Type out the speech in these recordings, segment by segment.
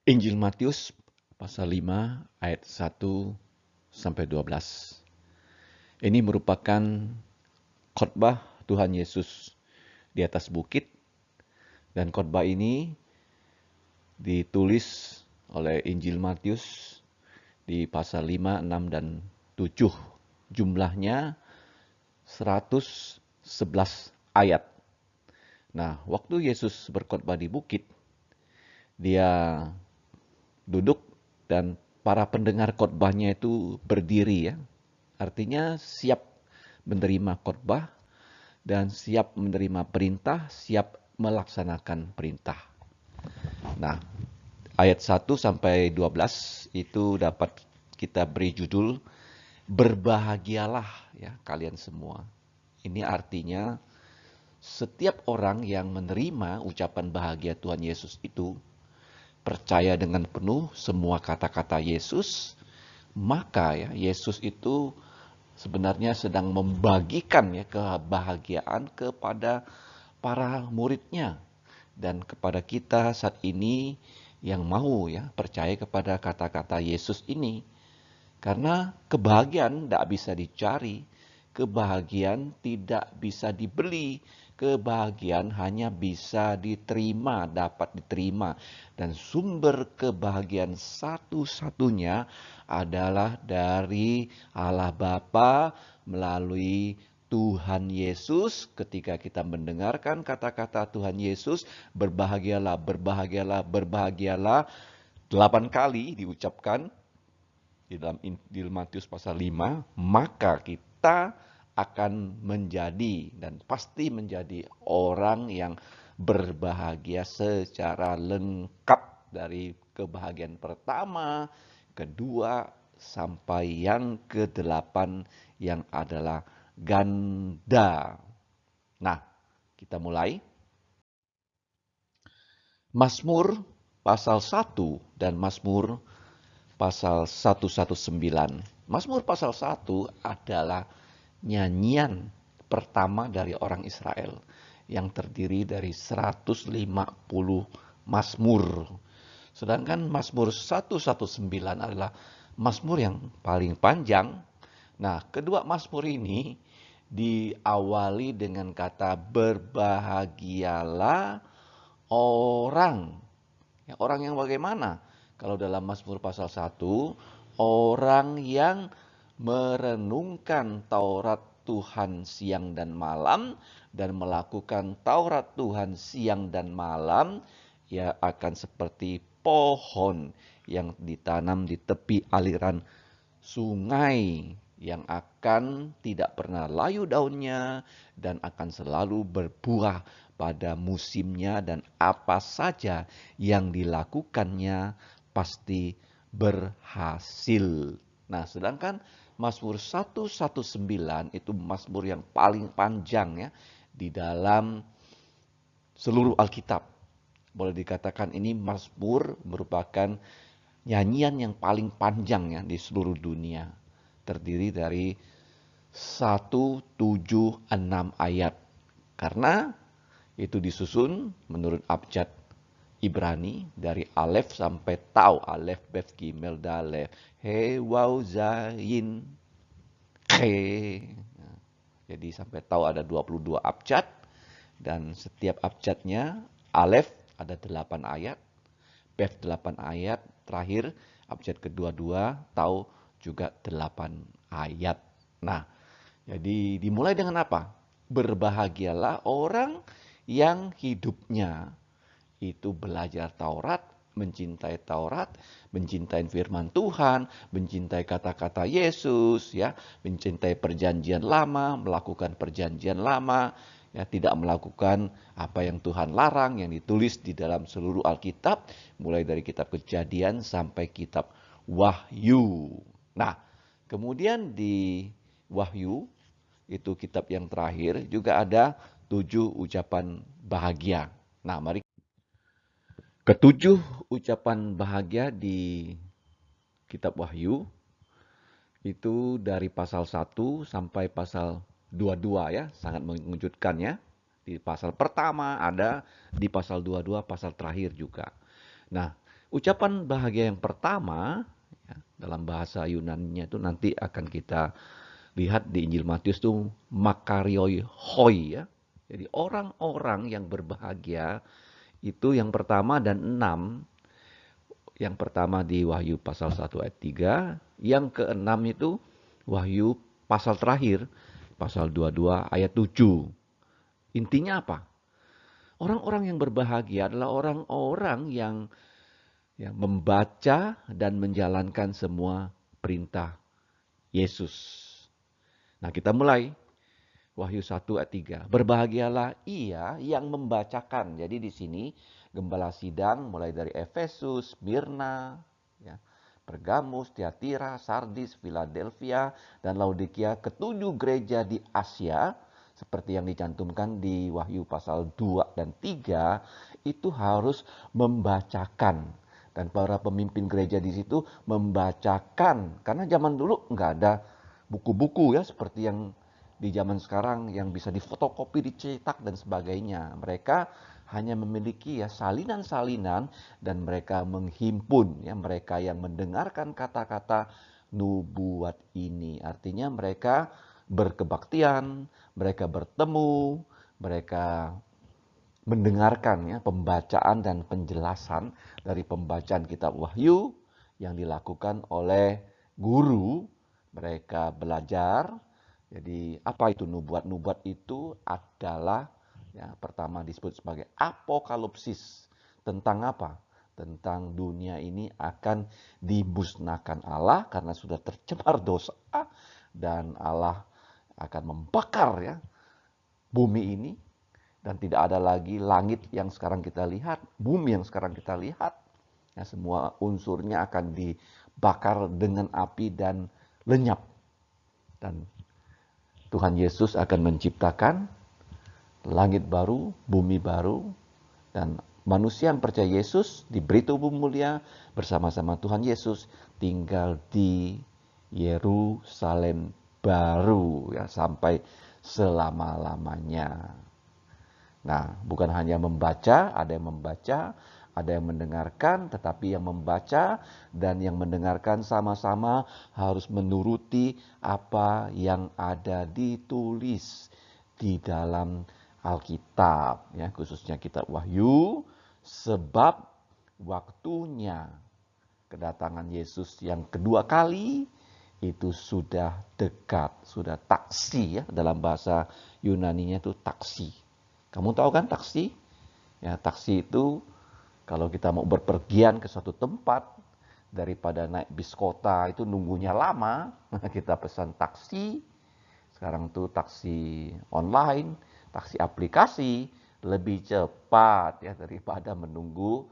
Injil Matius pasal 5 ayat 1 sampai 12. Ini merupakan khotbah Tuhan Yesus di atas bukit, dan khotbah ini ditulis oleh Injil Matius di pasal 5, 6, dan 7. Jumlahnya 111 ayat. Nah, waktu Yesus berkhotbah di bukit, dia duduk dan para pendengar khotbahnya itu berdiri ya. Artinya siap menerima khotbah dan siap menerima perintah, siap melaksanakan perintah. Nah, ayat 1 sampai 12 itu dapat kita beri judul berbahagialah ya kalian semua. Ini artinya setiap orang yang menerima ucapan bahagia Tuhan Yesus itu percaya dengan penuh semua kata-kata Yesus, maka ya Yesus itu sebenarnya sedang membagikan ya kebahagiaan kepada para muridnya dan kepada kita saat ini yang mau ya percaya kepada kata-kata Yesus ini. Karena kebahagiaan tidak bisa dicari, kebahagiaan tidak bisa dibeli, kebahagiaan hanya bisa diterima, dapat diterima. Dan sumber kebahagiaan satu-satunya adalah dari Allah Bapa melalui Tuhan Yesus. Ketika kita mendengarkan kata-kata Tuhan Yesus, berbahagialah, berbahagialah, berbahagialah, 8 kali diucapkan di dalam Injil Matius pasal 5, maka kita akan menjadi dan pasti menjadi orang yang berbahagia secara lengkap dari kebahagiaan pertama, kedua, sampai yang ke-8 yang adalah ganda. Nah, kita mulai. Mazmur pasal 1 dan Mazmur pasal 119. Mazmur pasal 1 adalah nyanyian pertama dari orang Israel yang terdiri dari 150 Mazmur. Sedangkan Mazmur 119 adalah Mazmur yang paling panjang. Nah, kedua Mazmur ini diawali dengan kata berbahagialah orang. Ya, orang yang bagaimana? Kalau dalam Mazmur pasal 1, orang yang merenungkan Taurat Tuhan siang dan malam dan melakukan Taurat Tuhan siang dan malam, ia akan seperti pohon yang ditanam di tepi aliran sungai yang akan tidak pernah layu daunnya dan akan selalu berbuah pada musimnya, dan apa saja yang dilakukannya pasti berhasil. Nah, sedangkan Mazmur 119 itu Mazmur yang paling panjang ya di dalam seluruh Alkitab. Boleh dikatakan ini Mazmur merupakan nyanyian yang paling panjang ya di seluruh dunia. Terdiri dari 176 ayat. Karena itu disusun menurut abjad Ibrani dari Alef sampai Tau. Alef, Bet, Gimel, Dalef, He, Waw, Zayin, He. Jadi sampai Tau ada 22 abjad. Dan setiap abjadnya Alef ada 8 ayat. Bet 8 ayat. Terakhir abjad kedua-dua Tau juga 8 ayat. Nah, jadi dimulai dengan apa? Berbahagialah orang yang hidupnya itu belajar Taurat, mencintai firman Tuhan, mencintai kata-kata Yesus, ya, mencintai perjanjian lama, melakukan perjanjian lama, ya, tidak melakukan apa yang Tuhan larang yang ditulis di dalam seluruh Alkitab, mulai dari kitab Kejadian sampai kitab Wahyu. Nah, kemudian di Wahyu, itu kitab yang terakhir, juga ada 7 ucapan bahagia. Nah, mari ketujuh ucapan bahagia di kitab Wahyu itu dari pasal 1 sampai pasal 22 ya, sangat mengejutkan ya. Di pasal pertama ada, di pasal 22 pasal terakhir juga. Nah, Ucapan bahagia yang pertama, ya, dalam bahasa Yunaninya itu nanti akan kita lihat di Injil Matius itu makarioi hoi ya. Jadi orang-orang yang berbahagia itu yang pertama dan 6. Yang pertama di Wahyu pasal 1 ayat 3, yang keenam itu Wahyu pasal terakhir, pasal 22 ayat 7. Intinya apa? Orang-orang yang berbahagia adalah orang-orang yang membaca dan menjalankan semua perintah Yesus. Nah, kita mulai Wahyu 1 ayat 3. Berbahagialah ia yang membacakan. Jadi di sini gembala sidang mulai dari Efesus, Mirna, ya, Pergamus, Tiatira, Sardis, Philadelphia, dan Laodikia, ketujuh gereja di Asia, seperti yang dicantumkan di Wahyu pasal 2 dan 3, itu harus membacakan. Dan para pemimpin gereja di situ membacakan. Karena zaman dulu nggak ada buku-buku ya, seperti yang di zaman sekarang yang bisa difotokopi, dicetak, dan sebagainya. Mereka hanya memiliki ya salinan-salinan dan mereka menghimpun ya mereka yang mendengarkan kata-kata nubuat ini. Artinya mereka berkebaktian, mereka bertemu, mereka mendengarkan ya pembacaan dan penjelasan dari pembacaan kitab Wahyu yang dilakukan oleh guru. Mereka belajar. Jadi apa itu nubuat? Nubuat itu adalah ya pertama disebut sebagai apokalipsis. Tentang apa? Tentang dunia ini akan dimusnahkan Allah karena sudah tercemar dosa dan Allah akan membakar ya bumi ini dan tidak ada lagi langit yang sekarang kita lihat, bumi yang sekarang kita lihat. Ya, semua unsurnya akan dibakar dengan api dan lenyap. Dan Tuhan Yesus akan menciptakan langit baru, bumi baru, dan manusia yang percaya Yesus diberi tubuh mulia bersama-sama Tuhan Yesus tinggal di Yerusalem baru ya sampai selama-lamanya. Nah, bukan hanya membaca, ada yang membaca, ada yang mendengarkan, tetapi yang membaca dan yang mendengarkan sama-sama harus menuruti apa yang ada ditulis di dalam Alkitab, ya, khususnya kitab Wahyu, sebab waktunya kedatangan Yesus yang kedua kali itu sudah dekat, sudah taksi ya, dalam bahasa Yunaninya itu taksi. Kamu tahu kan taksi? Ya, taksi itu kalau kita mau berpergian ke suatu tempat, daripada naik bis kota itu nunggunya lama, kita pesan taksi. Sekarang tuh taksi online, taksi aplikasi lebih cepat ya daripada menunggu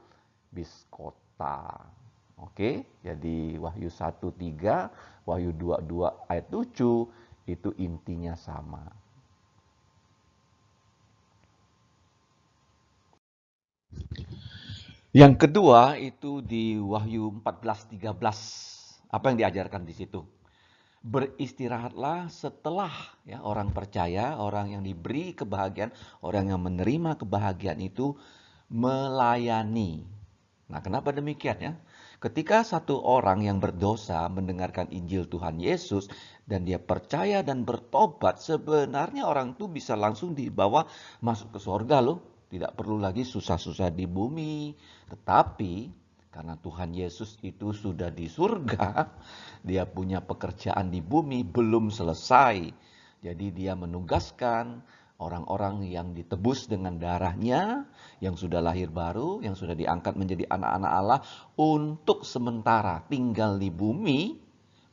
bis kota. Oke, jadi Wahyu 1:3, Wahyu 2:2 ayat 7 itu intinya sama. Yang kedua itu di Wahyu 14:13. Apa yang diajarkan di situ? Beristirahatlah setelah ya orang percaya, orang yang diberi kebahagiaan, orang yang menerima kebahagiaan itu melayani. Nah, kenapa demikian ya? Ketika satu orang yang berdosa mendengarkan Injil Tuhan Yesus dan dia percaya dan bertobat, sebenarnya orang itu bisa langsung dibawa masuk ke surga loh. Tidak perlu lagi susah-susah di bumi. Tetapi karena Tuhan Yesus itu sudah di surga, dia punya pekerjaan di bumi belum selesai. Jadi dia menugaskan orang-orang yang ditebus dengan darahnya, yang sudah lahir baru, yang sudah diangkat menjadi anak-anak Allah, untuk sementara tinggal di bumi,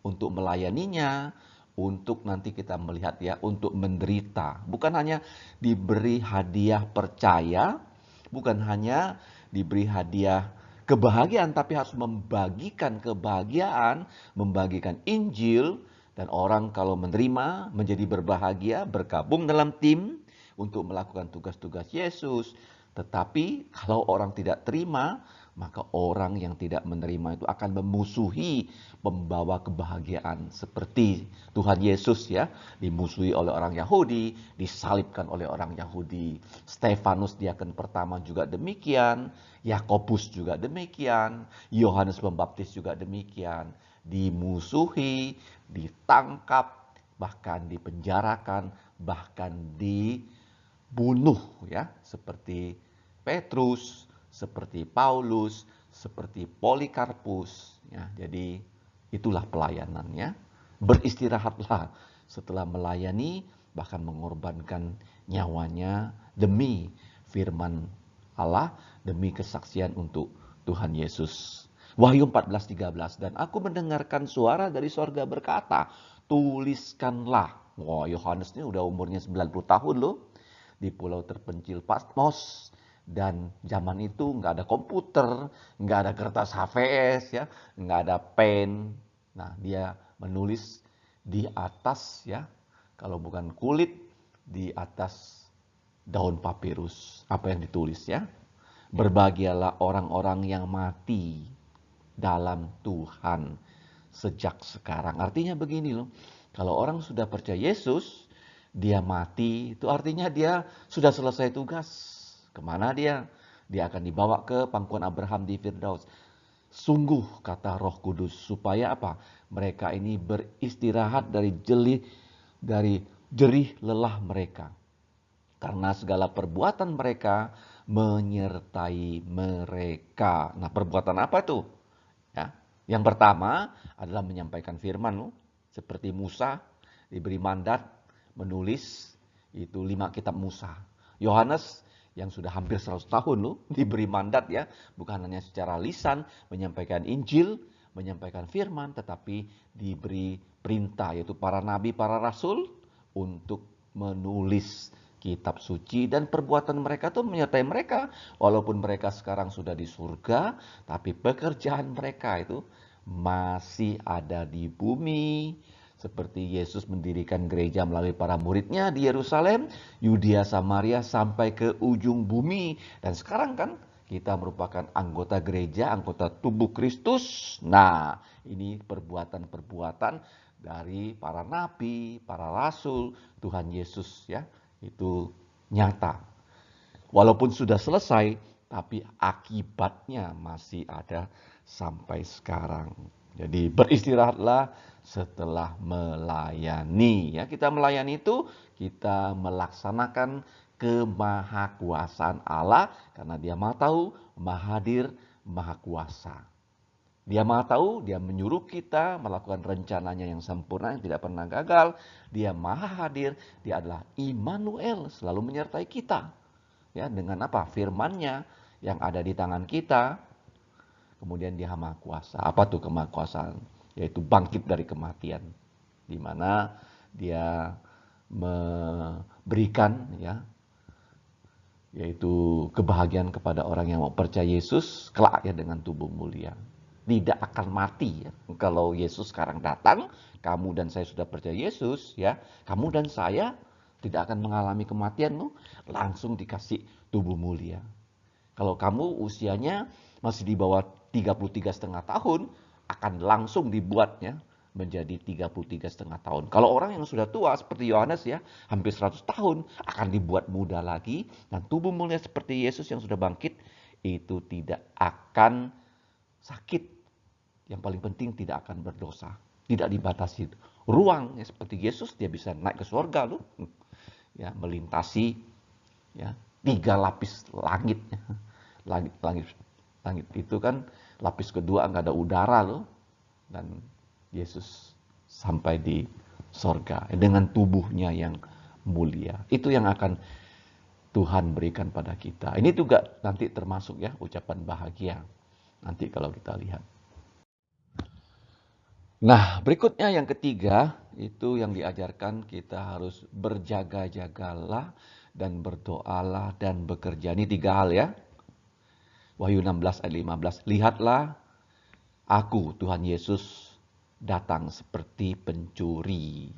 untuk melayaninya, untuk nanti kita melihat ya, untuk menderita. Bukan hanya diberi hadiah percaya, bukan hanya diberi hadiah kebahagiaan, tapi harus membagikan kebahagiaan, membagikan Injil, dan orang kalau menerima menjadi berbahagia, bergabung dalam tim untuk melakukan tugas-tugas Yesus. Tetapi kalau orang tidak terima, maka orang yang tidak menerima itu akan memusuhi pembawa kebahagiaan. Seperti Tuhan Yesus ya, dimusuhi oleh orang Yahudi, disalibkan oleh orang Yahudi. Stefanus diaken pertama juga demikian, Yakobus juga demikian, Yohanes Pembaptis juga demikian. Dimusuhi, ditangkap, bahkan dipenjarakan, bahkan dibunuh ya, seperti Petrus, seperti Paulus, seperti Polikarpus ya. Jadi itulah pelayanannya. Beristirahatlah setelah melayani, bahkan mengorbankan nyawanya demi firman Allah, demi kesaksian untuk Tuhan Yesus. Wahyu 14:13, dan aku mendengarkan suara dari sorga berkata, tuliskanlah. Wah, Yohanes ini udah umurnya 90 tahun loh, di pulau terpencil Patmos. Dan zaman itu nggak ada komputer, nggak ada kertas HVS ya, nggak ada pen. Nah, dia menulis di atas ya, kalau bukan kulit, di atas daun papirus. Apa yang ditulis ya? Berbahagialah orang-orang yang mati dalam Tuhan sejak sekarang. Artinya begini loh, kalau orang sudah percaya Yesus, dia mati, itu artinya dia sudah selesai tugas. Kemana dia? Dia akan dibawa ke pangkuan Abraham di Firdaus. Sungguh, kata Roh Kudus, supaya apa? Mereka ini beristirahat dari jerih lelah mereka. Karena segala perbuatan mereka menyertai mereka. Nah, perbuatan apa tuh? Ya. Yang pertama adalah menyampaikan firman loh. Seperti Musa diberi mandat menulis itu 5 kitab Musa. Yohanes yang sudah hampir 100 tahun loh diberi mandat ya, bukan hanya secara lisan menyampaikan Injil, menyampaikan firman, tetapi diberi perintah yaitu para nabi, para rasul untuk menulis kitab suci, dan perbuatan mereka tuh menyertai mereka. Walaupun mereka sekarang sudah di surga, tapi pekerjaan mereka itu masih ada di bumi. Seperti Yesus mendirikan gereja melalui para muridnya di Yerusalem, Yudea, Samaria, sampai ke ujung bumi. Dan sekarang kan kita merupakan anggota gereja, anggota tubuh Kristus. Nah, ini perbuatan-perbuatan dari para nabi, para rasul, Tuhan Yesus ya. Itu nyata. Walaupun sudah selesai, tapi akibatnya masih ada sampai sekarang. Jadi beristirahatlah setelah melayani. Ya, kita melayani itu kita melaksanakan kemahakuasaan Allah karena Dia Maha Tahu, Maha Hadir, Maha Kuasa. Dia Maha Tahu, Dia menyuruh kita melakukan rencananya yang sempurna, yang tidak pernah gagal. Dia Maha Hadir, Dia adalah Immanuel, selalu menyertai kita. Ya, dengan apa? Firman-Nya yang ada di tangan kita. Kemudian Dia Maha Kuasa. Apa tuh kemahakuasaan? Yaitu bangkit dari kematian. Di mana Dia memberikan ya, yaitu kebahagiaan kepada orang yang mau percaya Yesus kelak ya dengan tubuh mulia. Tidak akan mati ya. Kalau Yesus sekarang datang, kamu dan saya sudah percaya Yesus ya, kamu dan saya tidak akan mengalami kematian loh, langsung dikasih tubuh mulia. Kalau kamu usianya masih di bawah 33,5 tahun, akan langsung dibuatnya menjadi 33,5 tahun. Kalau orang yang sudah tua seperti Yohanes ya, hampir 100 tahun, akan dibuat muda lagi, dan tubuh mulia seperti Yesus yang sudah bangkit, itu tidak akan sakit. Yang paling penting tidak akan berdosa, tidak dibatasi ruang ya, seperti Yesus dia bisa naik ke surga loh. Ya, melintasi ya 3 lapis langit. Langit itu kan lapis kedua nggak ada udara loh, dan Yesus sampai di sorga dengan tubuhnya yang mulia. Itu yang akan Tuhan berikan pada kita. Ini juga nanti termasuk ya ucapan bahagia nanti kalau kita lihat. Nah, berikutnya yang ketiga, itu yang diajarkan kita harus berjaga-jagalah dan berdoalah dan bekerja. Ini 3 hal ya. Wahyu 16 ayat 15. Lihatlah, aku Tuhan Yesus datang seperti pencuri.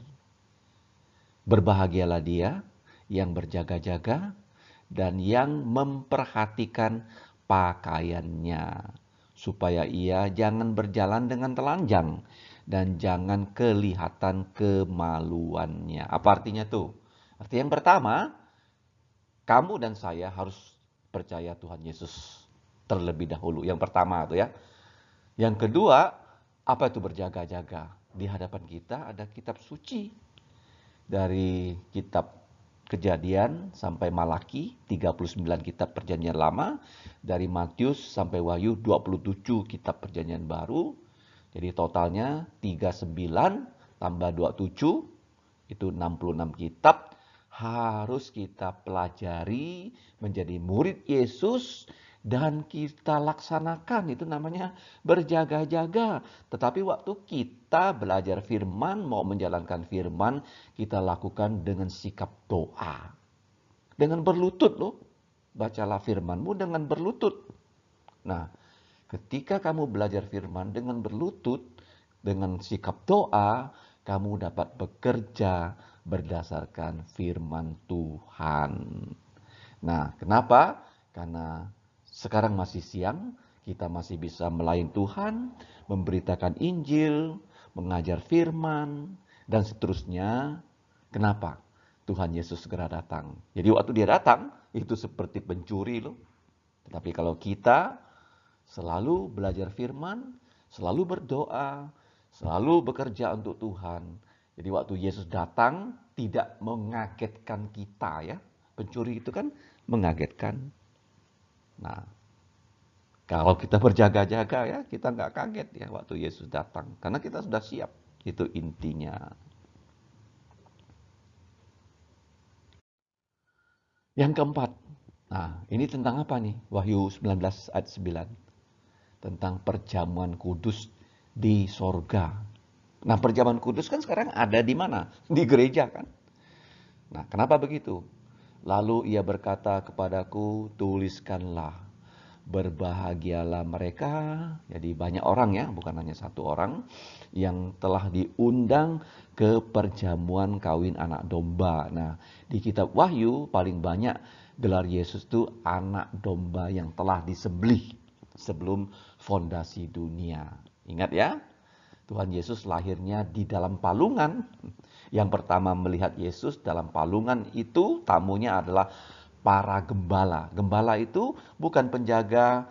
Berbahagialah dia yang berjaga-jaga dan yang memperhatikan pakaiannya, supaya ia jangan berjalan dengan telanjang dan jangan kelihatan kemaluannya. Apa artinya tuh? Arti yang pertama, kamu dan saya harus percaya Tuhan Yesus terlebih dahulu. Yang pertama tuh ya. Yang kedua, apa itu berjaga-jaga? Di hadapan kita ada kitab suci. Dari kitab Kejadian sampai Malaki, 39 kitab perjanjian lama. Dari Matius sampai Wahyu, 27 kitab perjanjian baru. Jadi totalnya 39 tambah 27, itu 66 kitab. Harus kita pelajari menjadi murid Yesus dan kita laksanakan. Itu namanya berjaga-jaga. Tetapi waktu kita belajar firman, mau menjalankan firman, kita lakukan dengan sikap doa. Dengan berlutut loh. Bacalah firmanmu dengan berlutut. Nah, ketika kamu belajar firman dengan berlutut, dengan sikap doa, kamu dapat bekerja berdasarkan firman Tuhan. Nah, kenapa? Karena sekarang masih siang, kita masih bisa melayani Tuhan, memberitakan Injil, mengajar firman, dan seterusnya. Kenapa? Tuhan Yesus segera datang. Jadi waktu dia datang, itu seperti pencuri loh. Tetapi kalau kita selalu belajar firman, selalu berdoa, selalu bekerja untuk Tuhan. Jadi waktu Yesus datang tidak mengagetkan kita ya. Pencuri itu kan mengagetkan. Nah, kalau kita berjaga-jaga ya, kita nggak kaget ya waktu Yesus datang. Karena kita sudah siap. Itu intinya. Yang keempat. Nah, ini tentang apa nih? Wahyu 19 ayat 9. Tentang perjamuan kudus di sorga. Nah, perjamuan kudus kan sekarang ada di mana? Di gereja kan? Nah, kenapa begitu? Lalu ia berkata kepadaku, tuliskanlah, berbahagialah mereka, jadi banyak orang ya, bukan hanya satu orang, yang telah diundang ke perjamuan kawin anak domba. Nah, di kitab Wahyu paling banyak gelar Yesus itu anak domba yang telah disembelih sebelum fondasi dunia. Ingat ya, Tuhan Yesus lahirnya di dalam palungan. Yang pertama melihat Yesus dalam palungan itu tamunya adalah para gembala. Gembala itu bukan penjaga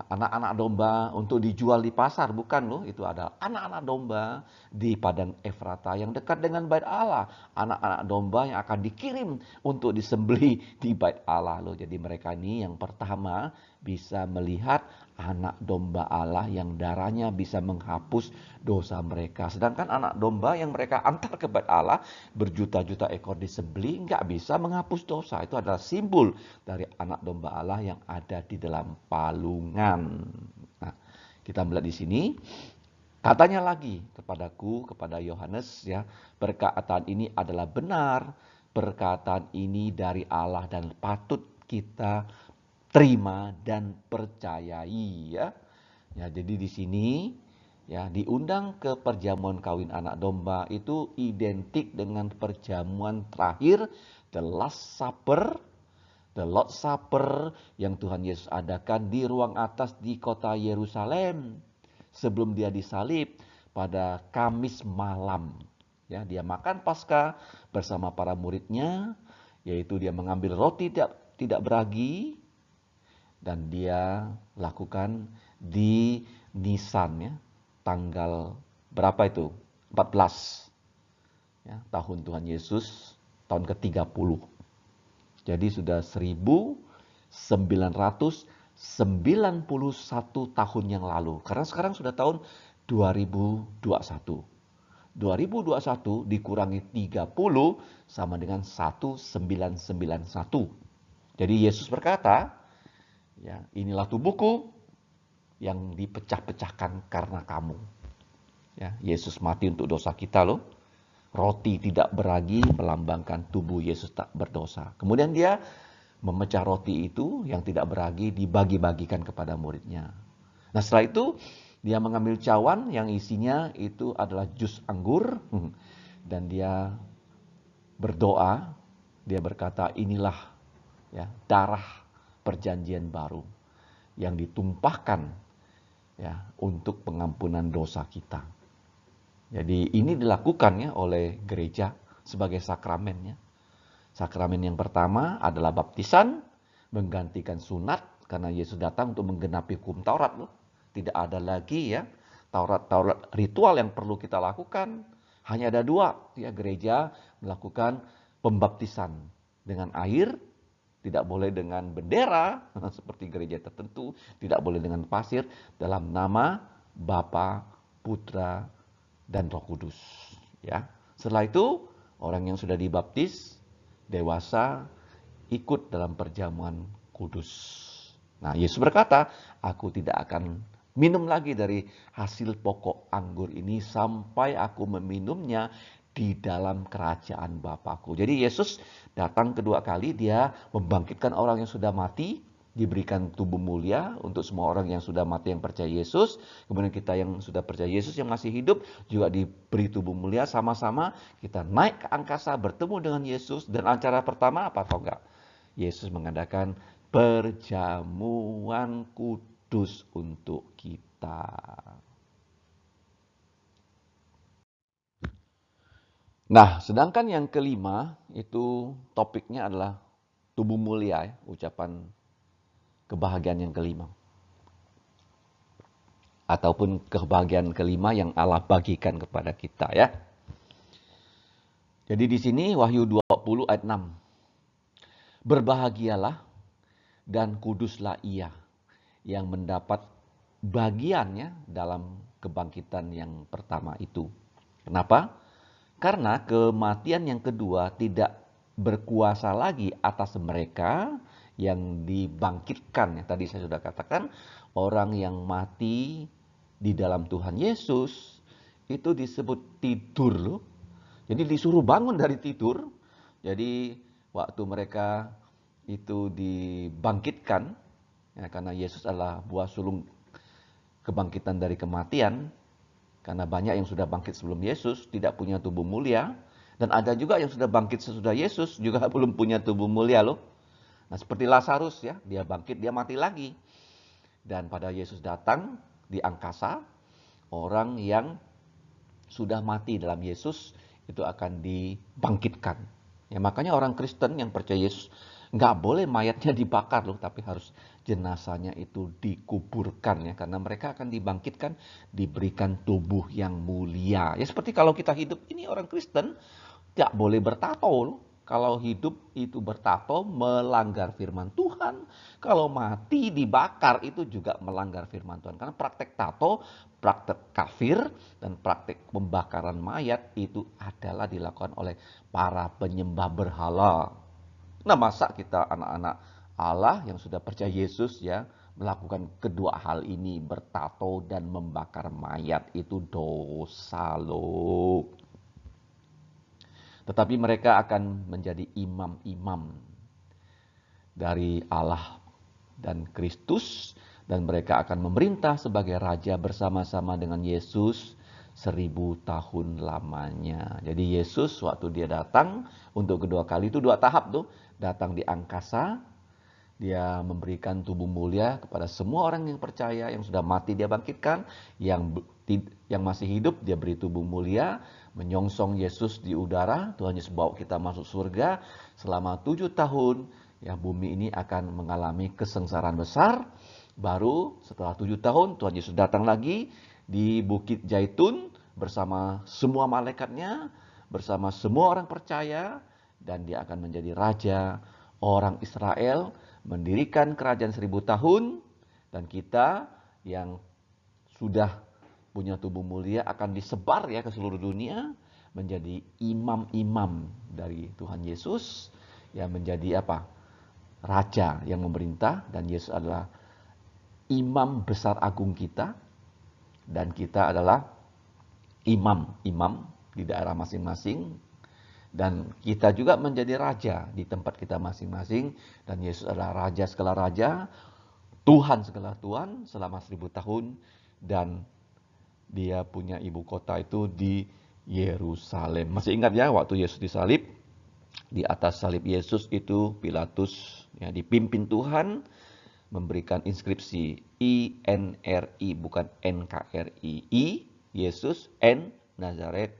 anak-anak domba untuk dijual di pasar, bukan loh. Itu adalah anak-anak domba di padang Efrata yang dekat dengan bait Allah. Anak-anak domba yang akan dikirim untuk disembelih di bait Allah loh. Jadi mereka ini yang pertama bisa melihat anak domba Allah yang darahnya bisa menghapus dosa mereka. Sedangkan anak domba yang mereka antar ke bait Allah berjuta-juta ekor disembelih nggak bisa menghapus dosa. Itu adalah simbol dari anak domba Allah yang ada di dalam palungan. Nah, kita melihat di sini katanya lagi kepadaku, kepada Yohanes ya, perkataan ini adalah benar, perkataan ini dari Allah dan patut kita terima dan percayai ya. Ya, jadi di sini ya diundang ke perjamuan kawin anak domba itu identik dengan perjamuan terakhir the last supper, the Lord's Supper yang Tuhan Yesus adakan di ruang atas di kota Yerusalem sebelum dia disalib pada Kamis malam. Ya, dia makan Paskah bersama para muridnya, yaitu dia mengambil roti tidak beragi dan dia lakukan di Nisan ya, tanggal berapa itu? 14 ya, tahun Tuhan Yesus, tahun ke-30. Jadi sudah 1991 tahun yang lalu. Karena sekarang sudah tahun 2021. 2021 dikurangi 30 sama dengan 1991. Jadi Yesus berkata, ya, inilah tubuhku yang dipecah-pecahkan karena kamu. Ya, Yesus mati untuk dosa kita loh. Roti tidak beragi melambangkan tubuh Yesus tak berdosa. Kemudian dia memecah roti itu yang tidak beragi dibagi-bagikan kepada muridnya. Nah setelah itu dia mengambil cawan yang isinya itu adalah jus anggur. Dan dia berdoa, dia berkata inilah ya, darah perjanjian baru yang ditumpahkan ya untuk pengampunan dosa kita. Jadi ini dilakukan ya oleh gereja sebagai sakramennya. Sakramen yang pertama adalah baptisan, menggantikan sunat karena Yesus datang untuk menggenapi hukum Taurat loh. Tidak ada lagi ya Taurat ritual yang perlu kita lakukan. Hanya ada dua, ya gereja melakukan pembaptisan dengan air, tidak boleh dengan bendera seperti gereja tertentu, tidak boleh dengan pasir, dalam nama Bapa, Putra, dan Roh Kudus. Ya, setelah itu orang yang sudah dibaptis dewasa ikut dalam perjamuan kudus. Nah, Yesus berkata, aku tidak akan minum lagi dari hasil pokok anggur ini sampai aku meminumnya di dalam kerajaan Bapakku. Jadi Yesus datang kedua kali, dia membangkitkan orang yang sudah mati, diberikan tubuh mulia untuk semua orang yang sudah mati yang percaya Yesus. Kemudian kita yang sudah percaya Yesus yang masih hidup juga diberi tubuh mulia, sama-sama kita naik ke angkasa bertemu dengan Yesus. Dan acara pertama apa atau enggak? Yesus mengadakan perjamuan kudus untuk kita. Nah, sedangkan yang kelima itu topiknya adalah tubuh mulia, ya, ucapan kebahagiaan yang kelima. Ataupun kebahagiaan kelima yang Allah bagikan kepada kita ya. Jadi di sini Wahyu 20 ayat 6. Berbahagialah dan kuduslah ia yang mendapat bagiannya dalam kebangkitan yang pertama itu. Kenapa? Karena kematian yang kedua tidak berkuasa lagi atas mereka yang dibangkitkan. Ya, tadi saya sudah katakan, orang yang mati di dalam Tuhan Yesus itu disebut tidur loh. Jadi disuruh bangun dari tidur. Jadi waktu mereka itu dibangkitkan, ya, karena Yesus adalah buah sulung kebangkitan dari kematian. Karena banyak yang sudah bangkit sebelum Yesus tidak punya tubuh mulia. Dan ada juga yang sudah bangkit sesudah Yesus juga belum punya tubuh mulia loh. Nah seperti Lazarus ya, dia bangkit, dia mati lagi. Dan pada Yesus datang di angkasa, orang yang sudah mati dalam Yesus itu akan dibangkitkan. Ya, makanya orang Kristen yang percaya Yesus nggak boleh mayatnya dibakar loh, tapi harus jenazahnya itu dikuburkan ya, karena mereka akan dibangkitkan, diberikan tubuh yang mulia. Ya seperti kalau kita hidup ini orang Kristen tidak boleh bertato loh. Kalau hidup itu bertato melanggar firman Tuhan. Kalau mati dibakar itu juga melanggar firman Tuhan. Karena praktek tato, praktek kafir, dan praktek pembakaran mayat itu adalah dilakukan oleh para penyembah berhala. Nah masa kita anak-anak Allah yang sudah percaya Yesus ya melakukan kedua hal ini, bertato dan membakar mayat, itu dosa loh. Tetapi mereka akan menjadi imam-imam dari Allah dan Kristus, dan mereka akan memerintah sebagai raja bersama-sama dengan Yesus 1000 tahun lamanya. Jadi Yesus waktu dia datang untuk kedua kali itu dua tahap tuh. Datang di angkasa, dia memberikan tubuh mulia kepada semua orang yang percaya, yang sudah mati dia bangkitkan, yang masih hidup dia beri tubuh mulia, menyongsong Yesus di udara. Tuhan Yesus bawa kita masuk surga selama 7 tahun. Ya, bumi ini akan mengalami kesengsaraan besar. Baru setelah 7 tahun Tuhan Yesus datang lagi di Bukit Zaitun bersama semua malaikatnya, bersama semua orang percaya, dan dia akan menjadi raja orang Israel, mendirikan kerajaan 1000 tahun, dan kita yang sudah punya tubuh mulia akan disebar ya ke seluruh dunia menjadi imam-imam dari Tuhan Yesus yang menjadi apa? Raja yang memerintah, dan Yesus adalah imam besar agung kita, dan kita adalah imam-imam di daerah masing-masing, dan kita juga menjadi raja di tempat kita masing-masing, dan Yesus adalah raja segala raja, Tuhan segala Tuhan selama 1000 tahun, dan dia punya ibu kota itu di Yerusalem. Masih ingat ya waktu Yesus disalib, Di atas salib Yesus itu Pilatus ya dipimpin Tuhan memberikan inskripsi INRI bukan NKRI. I Yesus, N Nazaret,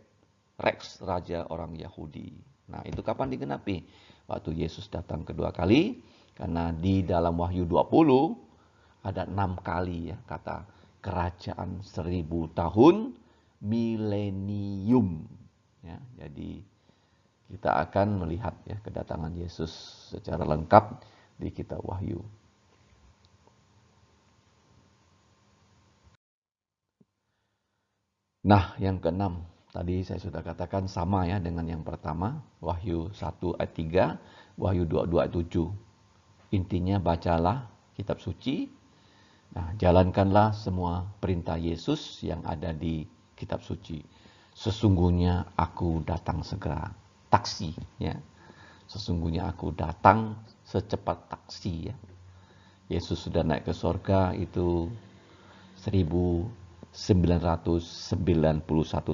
Rex Raja orang Yahudi. Nah, itu kapan digenapi? Waktu Yesus datang kedua kali, karena di dalam Wahyu 20 ada 6 kali ya kata kerajaan 1000 tahun milenium. Ya, jadi kita akan melihat ya kedatangan Yesus secara lengkap di kitab Wahyu. Nah, yang keenam, tadi saya sudah katakan sama ya dengan yang pertama, Wahyu 1 ayat 3, Wahyu 22 ayat 7. Intinya bacalah kitab suci, nah jalankanlah semua perintah Yesus yang ada di kitab suci. Sesungguhnya aku datang segera, taksi ya. Sesungguhnya aku datang secepat taksi ya. Yesus sudah naik ke sorga itu 1991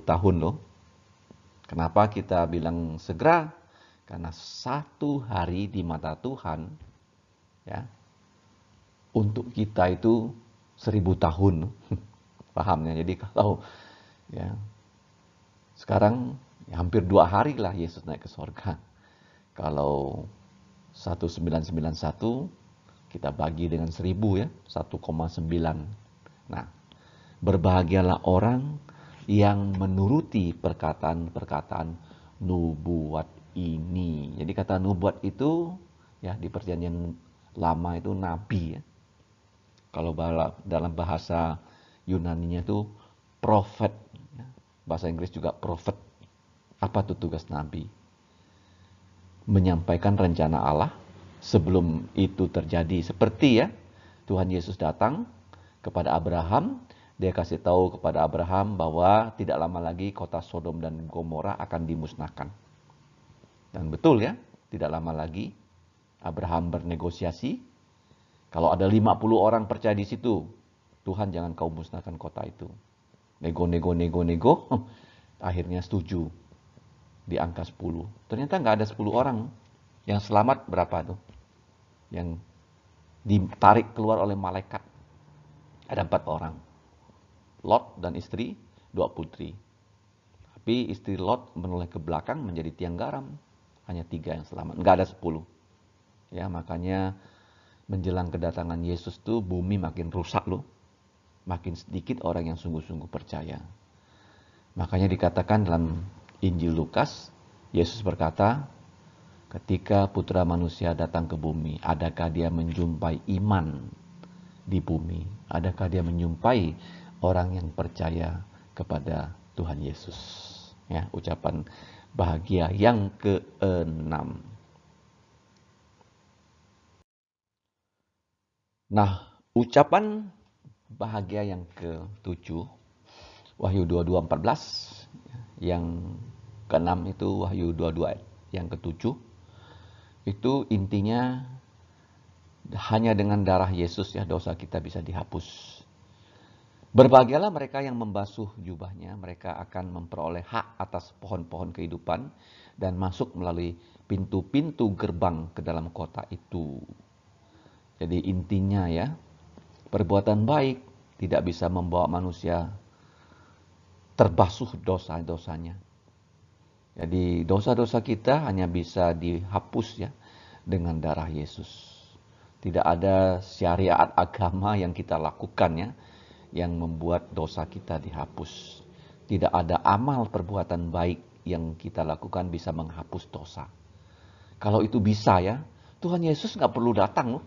tahun loh. Kenapa kita bilang segera? Karena 1 hari di mata Tuhan ya untuk kita itu 1000 tahun. Pahamnya? Jadi kalau ya sekarang ya, hampir 2 hari lah Yesus naik ke sorga. Kalau 1991 kita bagi dengan 1000 ya, 1,9. Nah, berbahagialah orang yang menuruti perkataan-perkataan nubuat ini. Jadi kata nubuat itu ya di perjanjian lama itu nabi ya. Kalau dalam bahasa Yunaninya itu prophet. Bahasa Inggris juga prophet. Apa itu tugas nabi? Menyampaikan rencana Allah sebelum itu terjadi. Seperti ya, Tuhan Yesus datang kepada Abraham, dia kasih tahu kepada Abraham bahwa tidak lama lagi kota Sodom dan Gomora akan dimusnahkan. Dan betul ya, tidak lama lagi Abraham bernegosiasi. Kalau ada 50 orang percaya di situ, Tuhan jangan kau musnahkan kota itu. Nego. Akhirnya setuju. Di angka 10. Ternyata nggak ada 10 orang. Yang selamat berapa tuh? Yang ditarik keluar oleh malaikat. Ada 4 orang. Lot dan istri, 2 putri. Tapi istri Lot menoleh ke belakang menjadi tiang garam. Hanya 3 yang selamat. Nggak ada 10. Ya, makanya menjelang kedatangan Yesus tuh bumi makin rusak loh. Makin sedikit orang yang sungguh-sungguh percaya. Makanya dikatakan dalam Injil Lukas, Yesus berkata, ketika Putra Manusia datang ke bumi, adakah dia menjumpai iman di bumi? Adakah dia menjumpai orang yang percaya kepada Tuhan Yesus? Ya, ucapan bahagia yang ke-6. Nah, ucapan bahagia yang ke-7, Wahyu 22:14, yang ke-6 itu Wahyu 22 yang ke-7. Itu intinya hanya dengan darah Yesus ya dosa kita bisa dihapus. Berbahagialah mereka yang membasuh jubahnya, mereka akan memperoleh hak atas pohon-pohon kehidupan dan masuk melalui pintu-pintu gerbang ke dalam kota itu. Jadi intinya ya, perbuatan baik tidak bisa membawa manusia terbasuh dosa-dosanya. Jadi dosa-dosa kita hanya bisa dihapus ya dengan darah Yesus. Tidak ada syariat agama yang kita lakukan ya yang membuat dosa kita dihapus. Tidak ada amal perbuatan baik yang kita lakukan bisa menghapus dosa. Kalau itu bisa ya, Tuhan Yesus nggak perlu datang loh.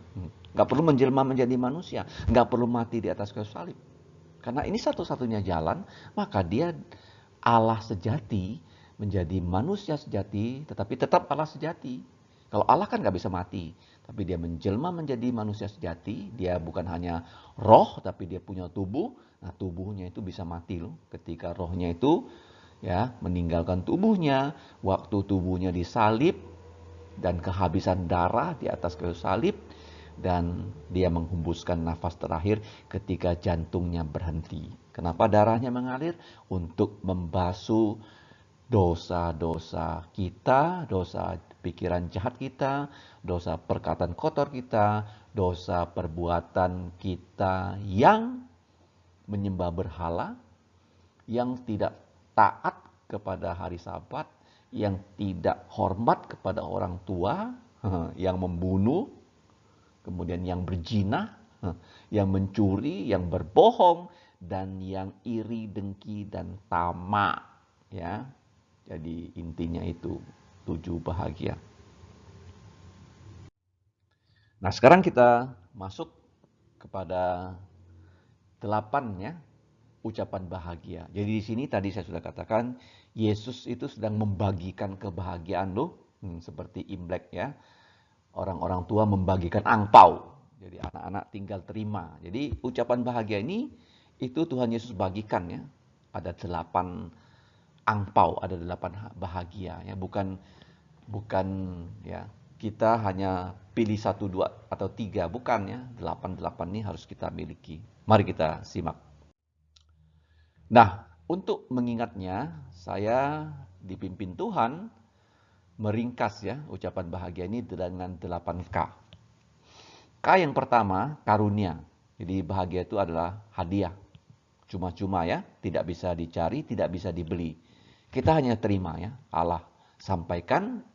Nggak perlu menjelma menjadi manusia. Nggak perlu mati di atas kayu salib. Karena ini satu-satunya jalan, maka dia Allah sejati, menjadi manusia sejati, tetapi tetap Allah sejati. Kalau Allah kan nggak bisa mati, tapi dia menjelma menjadi manusia sejati. Dia bukan hanya roh, tapi dia punya tubuh. Nah, tubuhnya itu bisa mati loh. Ketika rohnya itu ya meninggalkan tubuhnya, waktu tubuhnya disalib dan kehabisan darah di atas kayu salib, dan dia menghembuskan nafas terakhir ketika jantungnya berhenti. Kenapa darahnya mengalir? Untuk membasuh dosa-dosa kita, dosa pikiran jahat kita, dosa perkataan kotor kita, dosa perbuatan kita yang menyembah berhala, yang tidak taat kepada hari Sabat, yang tidak hormat kepada orang tua, yang membunuh, kemudian yang berzina, yang mencuri, yang berbohong, dan yang iri, dengki, dan tamak. Ya, jadi intinya itu 7 bahagia. Nah, sekarang kita masuk kepada 8 ya, ucapan bahagia. Jadi di sini tadi saya sudah katakan, Yesus itu sedang membagikan kebahagiaan loh, seperti Imlek ya. Orang-orang tua membagikan angpau. Jadi anak-anak tinggal terima. Jadi ucapan bahagia ini itu Tuhan Yesus bagikan ya. Ada 8 angpau, ada 8 bahagia ya. Bukan ya kita hanya pilih 1, 2 atau 3, bukan ya. 8 ini harus kita miliki. Mari kita simak. Nah, untuk mengingatnya, saya dipimpin Tuhan meringkas ya ucapan bahagia ini dengan 8K. K yang pertama, karunia. Jadi bahagia itu adalah hadiah. Cuma-cuma ya, tidak bisa dicari, tidak bisa dibeli. Kita hanya terima ya, Allah sampaikan,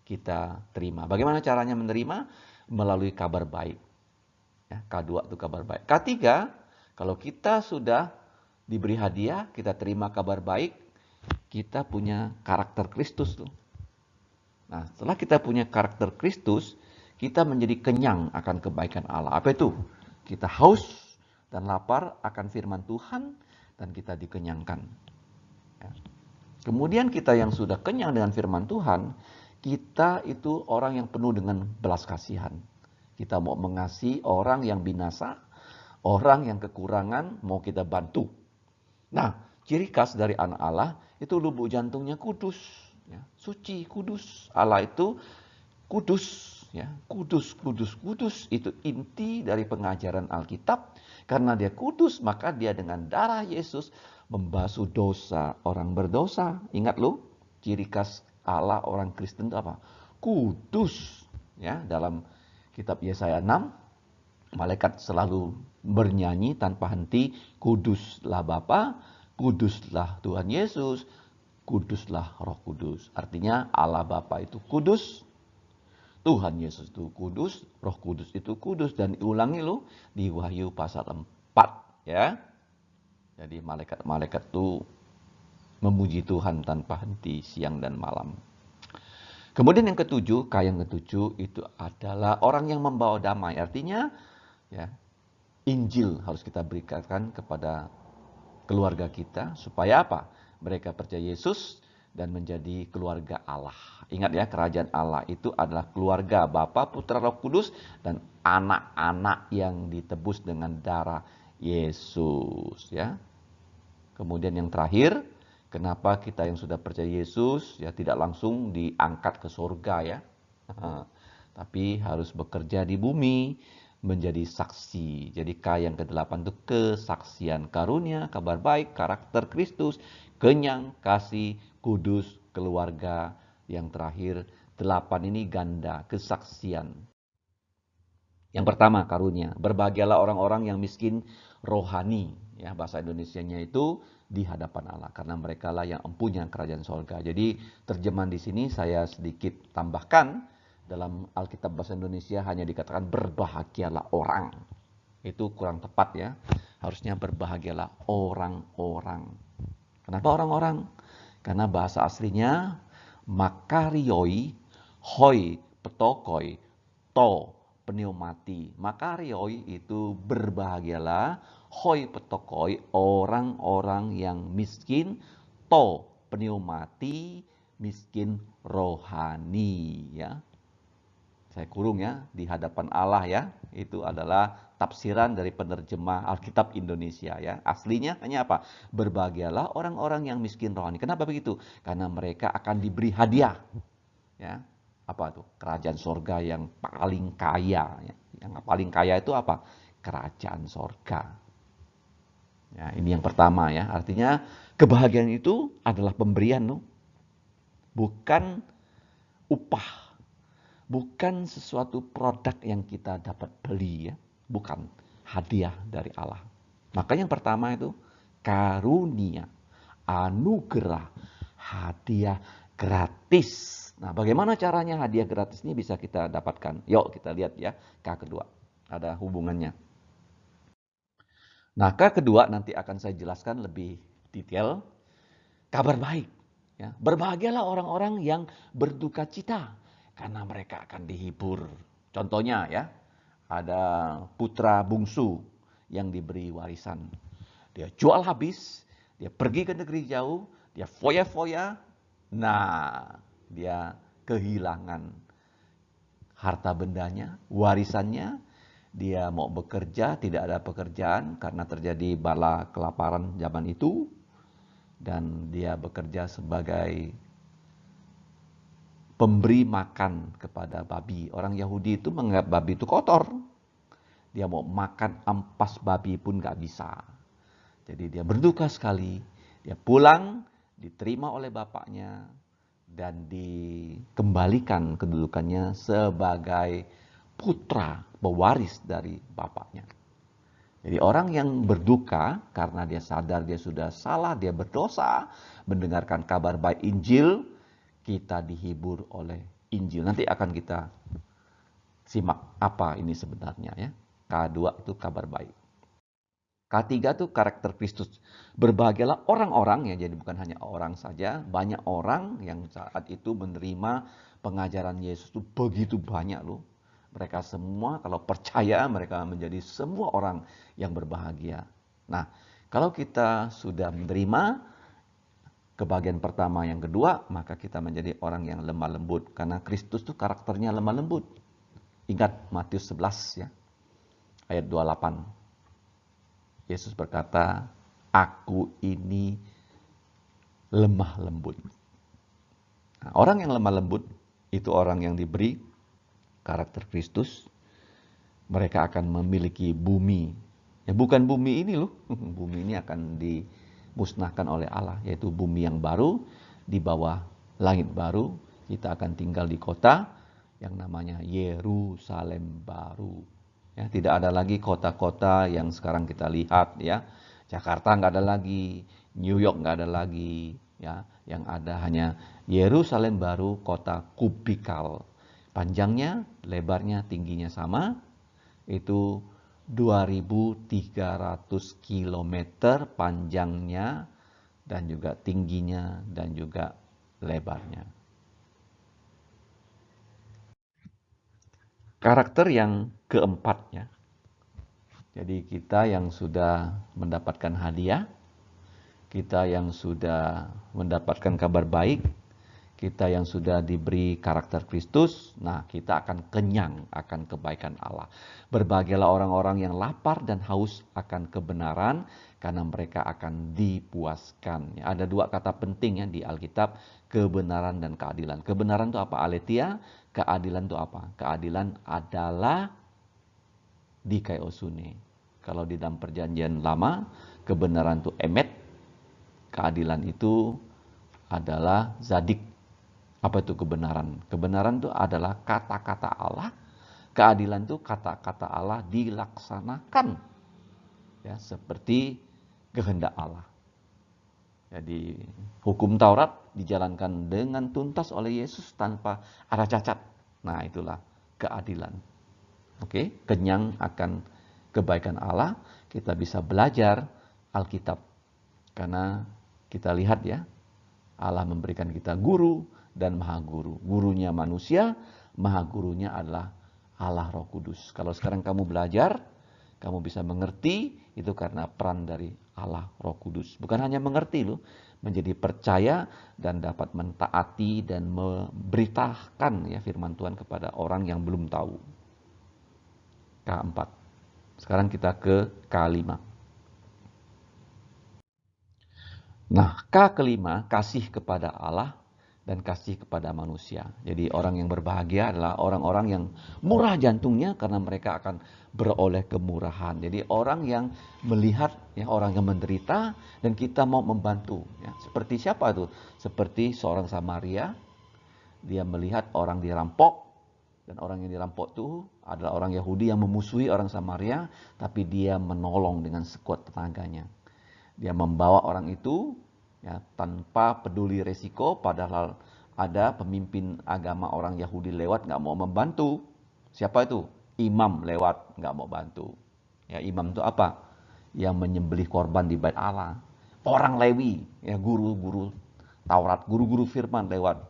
kita terima. Bagaimana caranya menerima? Melalui kabar baik. Ya, K2 itu kabar baik. K3, kalau kita sudah diberi hadiah, kita terima kabar baik, kita punya karakter Kristus tuh. Nah, setelah kita punya karakter Kristus, kita menjadi kenyang akan kebaikan Allah. Apa itu? Kita haus dan lapar akan firman Tuhan dan kita dikenyangkan. Ya. Kemudian kita yang sudah kenyang dengan firman Tuhan, kita itu orang yang penuh dengan belas kasihan. Kita mau mengasihi orang yang binasa, orang yang kekurangan, mau kita bantu. Nah, ciri khas dari anak Allah itu lubuk jantungnya kudus, ya, suci, kudus. Allah itu kudus, ya, kudus itu inti dari pengajaran Alkitab. Karena dia kudus, maka dia dengan darah Yesus membasuh dosa orang berdosa. Ingat lo, ciri khas Allah orang Kristen itu apa? Kudus. Ya, dalam kitab Yesaya 6, malaikat selalu bernyanyi tanpa henti, kuduslah Bapa, kuduslah Tuhan Yesus, kuduslah Roh Kudus. Artinya Allah Bapa itu kudus, Tuhan Yesus itu kudus, Roh Kudus itu kudus, dan ulangi lo di Wahyu pasal 4 ya. Jadi malaikat-malaikat itu memuji Tuhan tanpa henti siang dan malam. Kemudian yang ketujuh, yang ketujuh itu adalah orang yang membawa damai. Artinya ya, Injil harus kita berikan kepada keluarga kita supaya apa? Mereka percaya Yesus dan menjadi keluarga Allah. Ingat ya, kerajaan Allah itu adalah keluarga Bapa, Putra, Roh Kudus dan anak-anak yang ditebus dengan darah Yesus ya. Kemudian yang terakhir, kenapa kita yang sudah percaya Yesus ya tidak langsung diangkat ke surga ya. Tapi harus bekerja di bumi menjadi saksi. Jadi K yang ke-8 itu kesaksian, karunia, kabar baik, karakter Kristus, kenyang, kasih, kudus, keluarga. Yang terakhir 8 ini ganda, kesaksian. Yang pertama karunia, berbahagialah orang-orang yang miskin rohani. Ya, bahasa Indonesianya itu di hadapan Allah, karena mereka lah yang empunya kerajaan sorga. Jadi terjemahan di sini saya sedikit tambahkan, dalam Alkitab bahasa Indonesia hanya dikatakan berbahagialah orang. Itu kurang tepat ya. Harusnya berbahagialah orang-orang. Kenapa orang-orang? Karena bahasa aslinya makarioi, hoi, petokoi, to, pneumati. Makarioi itu berbahagialah, hoi petokoi orang-orang yang miskin, to pneumati miskin rohani ya. Saya kurung ya, di hadapan Allah ya. Itu adalah tafsiran dari penerjemah Alkitab Indonesia ya. Aslinya hanya apa? Berbahagialah orang-orang yang miskin rohani. Kenapa begitu? Karena mereka akan diberi hadiah. Ya. Apa itu? Kerajaan sorga yang paling kaya ya. Yang paling kaya itu apa? Kerajaan sorga. Ya, ini yang pertama ya. Artinya kebahagiaan itu adalah pemberian loh. bukan upah, bukan sesuatu produk yang kita dapat beli ya, bukan hadiah dari Allah. Maka yang pertama itu karunia, anugerah, hadiah gratis. Nah, bagaimana caranya hadiah gratis ini bisa kita dapatkan? Yuk kita lihat ya, K kedua. Ada hubungannya. Nah, K kedua nanti akan saya jelaskan lebih detail. Kabar baik. Ya. Berbahagialah orang-orang yang berduka cita, karena mereka akan dihibur. Contohnya ya, ada putra bungsu yang diberi warisan. Dia jual habis, dia pergi ke negeri jauh, dia foya-foya, nah dia kehilangan harta bendanya, warisannya, dia mau bekerja, tidak ada pekerjaan karena terjadi bala kelaparan zaman itu, dan dia bekerja sebagai pemberi makan kepada babi. Orang Yahudi itu menganggap babi itu kotor. Dia mau makan ampas babi pun gak bisa. Jadi dia berduka sekali. Dia pulang, diterima oleh bapaknya, dan dikembalikan kedudukannya sebagai putra pewaris dari bapaknya. Jadi orang yang berduka karena dia sadar dia sudah salah, dia berdosa, mendengarkan kabar baik Injil, kita dihibur oleh Injil. Nanti akan kita simak apa ini sebenarnya ya. K2 itu kabar baik. K3 itu karakter Kristus. Berbahagialah orang-orang, ya, jadi bukan hanya orang saja, banyak orang yang saat itu menerima pengajaran Yesus itu begitu banyak loh. Mereka semua kalau percaya, mereka menjadi semua orang yang berbahagia. Nah, kalau kita sudah menerima kebahagiaan pertama, yang kedua, maka kita menjadi orang yang lemah lembut. Karena Kristus itu karakternya lemah lembut. Ingat Matius 11 ya, ayat 28. Yesus berkata, aku ini lemah lembut. Nah, orang yang lemah lembut itu orang yang diberi karakter Kristus. Mereka akan memiliki bumi. Ya bukan bumi ini loh. Bumi ini akan dimusnahkan oleh Allah. Yaitu bumi yang baru, di bawah langit baru. Kita akan tinggal di kota yang namanya Yerusalem baru. Ya, tidak ada lagi kota-kota yang sekarang kita lihat ya. Jakarta nggak ada lagi, New York nggak ada lagi, ya. Yang ada hanya Yerusalem baru, kota kubikal. Panjangnya, lebarnya, tingginya sama. Itu 2.300 km panjangnya dan juga tingginya dan juga lebarnya. Karakter yang keempat ya. Jadi kita yang sudah mendapatkan hadiah, kita yang sudah mendapatkan kabar baik, kita yang sudah diberi karakter Kristus, nah kita akan kenyang akan kebaikan Allah. Berbahagialah orang-orang yang lapar dan haus akan kebenaran, karena mereka akan dipuaskan. Ada dua kata penting ya di Alkitab, kebenaran dan keadilan. Kebenaran itu apa? Aletheia. Keadilan itu apa? Keadilan adalah dikaiosune. Kalau di dalam perjanjian lama, kebenaran itu emet, keadilan itu adalah zadik. Apa itu kebenaran? Kebenaran itu adalah kata-kata Allah, keadilan itu kata-kata Allah dilaksanakan. Ya, seperti kehendak Allah. Jadi hukum Taurat dijalankan dengan tuntas oleh Yesus tanpa ada cacat. Nah, itulah keadilan. Oke, kenyang akan kebaikan Allah, kita bisa belajar Alkitab. Karena kita lihat ya, Allah memberikan kita guru dan maha guru. Gurunya manusia, maha gurunya adalah Allah Roh Kudus. Kalau sekarang kamu belajar, kamu bisa mengerti, itu karena peran dari Allah Roh Kudus. Bukan hanya mengerti loh, menjadi percaya dan dapat mentaati dan memberitakan ya firman Tuhan kepada orang yang belum tahu. K4. Sekarang kita ke K5. Nah, K kelima, kasih kepada Allah dan kasih kepada manusia. Jadi orang yang berbahagia adalah orang-orang yang murah jantungnya karena mereka akan beroleh kemurahan. Jadi orang yang melihat ya orang yang menderita dan kita mau membantu. Ya. Seperti siapa itu? Seperti seorang Samaria dia melihat orang dirampok, dan orang yang dirampok itu adalah orang Yahudi yang memusuhi orang Samaria, tapi dia menolong dengan sekuat tenaganya. Dia membawa orang itu ya, tanpa peduli resiko, padahal ada pemimpin agama orang Yahudi lewat nggak mau membantu. Siapa itu? Imam lewat nggak mau bantu. Ya, imam itu apa? Yang menyembelih korban di bait Allah. Orang Lewi, ya guru-guru Taurat, guru-guru firman lewat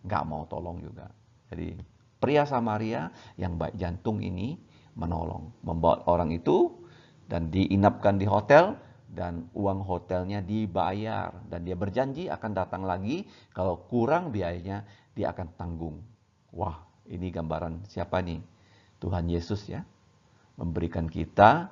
nggak mau tolong juga. Jadi pria Samaria yang baik jantung ini menolong, membawa orang itu dan diinapkan di hotel, dan uang hotelnya dibayar, dan dia berjanji akan datang lagi kalau kurang biayanya dia akan tanggung. Wah, ini gambaran siapa nih? Tuhan Yesus ya, memberikan kita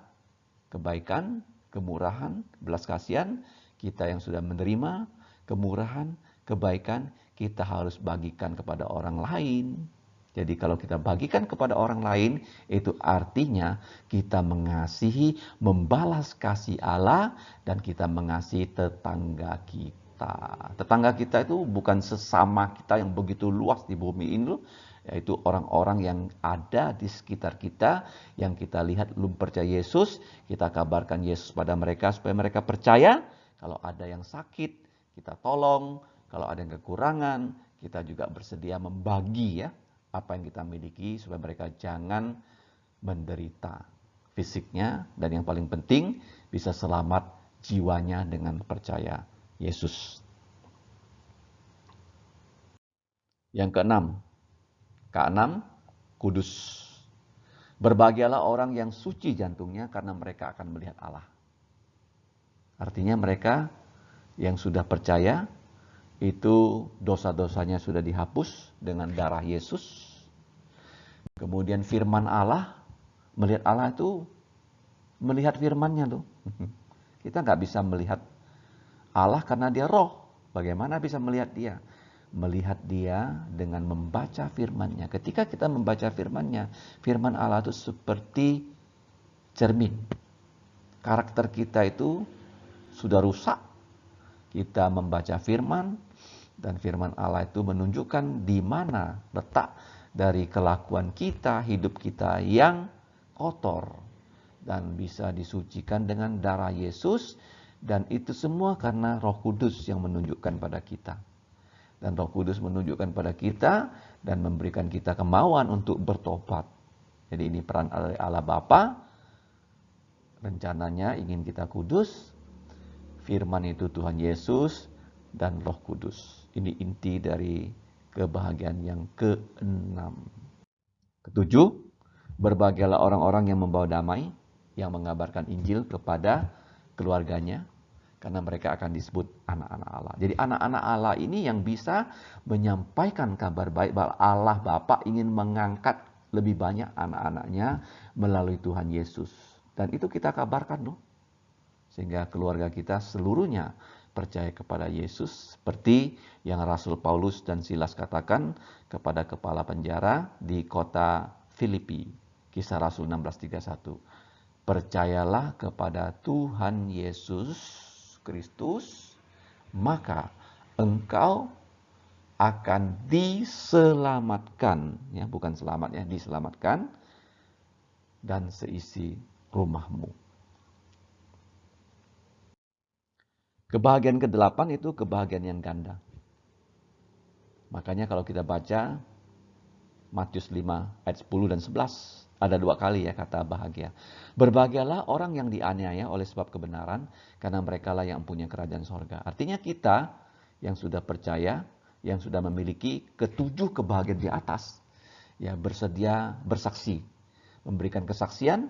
kebaikan, kemurahan, belas kasihan. Kita yang sudah menerima kemurahan, kebaikan, kita harus bagikan kepada orang lain. Jadi kalau kita bagikan kepada orang lain, itu artinya kita mengasihi, membalas kasih Allah, dan kita mengasihi tetangga kita. Tetangga kita itu bukan sesama kita yang begitu luas di bumi ini loh, yaitu orang-orang yang ada di sekitar kita, yang kita lihat belum percaya Yesus, kita kabarkan Yesus pada mereka supaya mereka percaya. Kalau ada yang sakit, kita tolong. Kalau ada yang kekurangan, kita juga bersedia membagi ya apa yang kita miliki supaya mereka jangan menderita fisiknya, dan yang paling penting bisa selamat jiwanya dengan percaya Yesus. Yang keenam, kudus. Berbahagialah orang yang suci jantungnya, karena mereka akan melihat Allah. Artinya mereka yang sudah percaya, itu dosa-dosanya sudah dihapus dengan darah Yesus. Kemudian firman Allah, melihat Allah itu melihat firman-Nya tuh. Kita nggak bisa melihat Allah karena dia roh. Bagaimana bisa melihat dia? Melihat dia dengan membaca firman-Nya. Ketika kita membaca firman-Nya, firman Allah itu seperti cermin. Karakter kita itu sudah rusak. Kita membaca firman, dan firman Allah itu menunjukkan di mana letak dari kelakuan kita, hidup kita yang kotor, dan bisa disucikan dengan darah Yesus. Dan itu semua karena Roh Kudus yang menunjukkan pada kita. Dan Roh Kudus menunjukkan pada kita dan memberikan kita kemauan untuk bertobat. Jadi ini peran Allah Bapa. Rencananya ingin kita kudus. Firman itu Tuhan Yesus dan Roh Kudus. Ini inti dari kebahagiaan yang keenam. Ketujuh, berbahagialah orang-orang yang membawa damai, yang mengabarkan Injil kepada keluarganya, karena mereka akan disebut anak-anak Allah. Jadi anak-anak Allah ini yang bisa menyampaikan kabar baik bahwa Allah Bapa ingin mengangkat lebih banyak anak-anaknya melalui Tuhan Yesus. Dan itu kita kabarkan loh. Sehingga keluarga kita seluruhnya percaya kepada Yesus, seperti yang Rasul Paulus dan Silas katakan kepada kepala penjara di kota Filipi. Kisah Rasul 16:31. Percayalah kepada Tuhan Yesus Kristus, maka engkau akan diselamatkan, ya, bukan selamat ya, diselamatkan, dan seisi rumahmu. Kebahagiaan ke-8 itu kebahagiaan yang ganda. Makanya kalau kita baca Matius 5 ayat 10 dan 11, ada 2 kali ya kata bahagia. Berbahagialah orang yang dianiaya oleh sebab kebenaran, karena merekalah yang punya kerajaan sorga. Artinya kita yang sudah percaya, yang sudah memiliki ketujuh kebahagiaan di atas, ya bersedia bersaksi, memberikan kesaksian,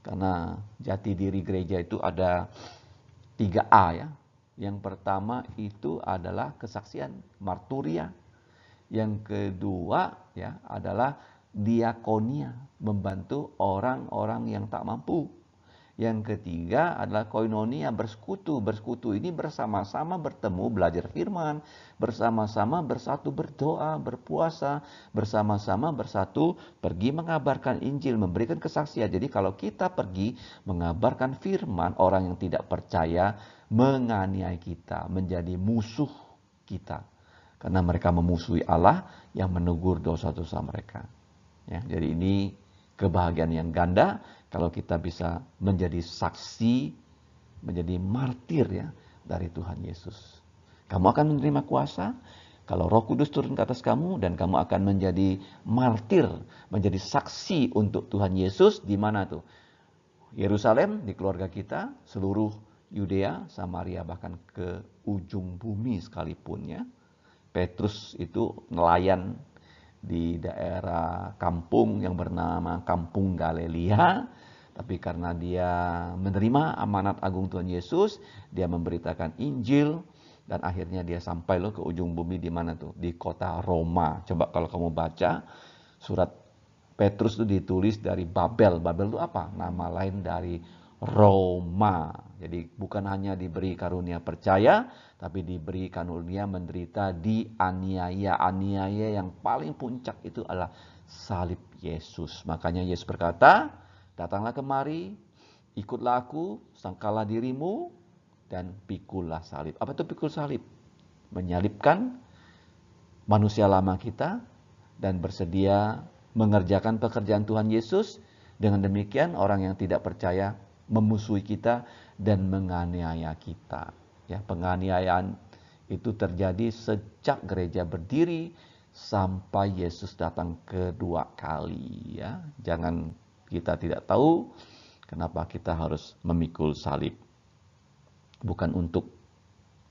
karena jati diri gereja itu ada 3A ya. Yang pertama itu adalah kesaksian, marturia. Yang kedua ya adalah diakonia, membantu orang-orang yang tak mampu. Yang ketiga adalah koinonia, bersekutu. Bersekutu ini bersama-sama bertemu belajar firman, bersama-sama bersatu berdoa, berpuasa, bersama-sama bersatu pergi mengabarkan Injil, memberikan kesaksian. Jadi kalau kita pergi mengabarkan firman, orang yang tidak percaya menganiaya kita, menjadi musuh kita. Karena mereka memusuhi Allah yang menegur dosa-dosa mereka. Ya, jadi ini kebahagiaan yang ganda kalau kita bisa menjadi saksi, menjadi martir ya dari Tuhan Yesus. Kamu akan menerima kuasa kalau Roh Kudus turun ke atas kamu dan kamu akan menjadi martir, menjadi saksi untuk Tuhan Yesus di mana tuh? Yerusalem, di keluarga kita, seluruh Yudea, Samaria, bahkan ke ujung bumi sekalipun ya. Petrus itu nelayan di daerah kampung yang bernama Kampung Galilea. Tapi karena dia menerima amanat agung Tuhan Yesus, dia memberitakan Injil, dan akhirnya dia sampai loh ke ujung bumi di mana tuh? Di kota Roma. Coba kalau kamu baca surat Petrus itu ditulis dari Babel. Babel itu apa? Nama lain dari Roma. Jadi bukan hanya diberi karunia percaya, tapi diberi karunia menderita dianiaya. Aniaya yang paling puncak itu adalah salib Yesus. Makanya Yesus berkata, datanglah kemari, ikutlah aku, sangkalah dirimu, dan pikullah salib. Apa itu pikul salib? Menyalibkan manusia lama kita dan bersedia mengerjakan pekerjaan Tuhan Yesus. Dengan demikian orang yang tidak percaya memusuhi kita dan menganiaya kita. Ya, penganiayaan itu terjadi sejak gereja berdiri sampai Yesus datang kedua kali ya. Jangan kita tidak tahu kenapa kita harus memikul salib. Bukan untuk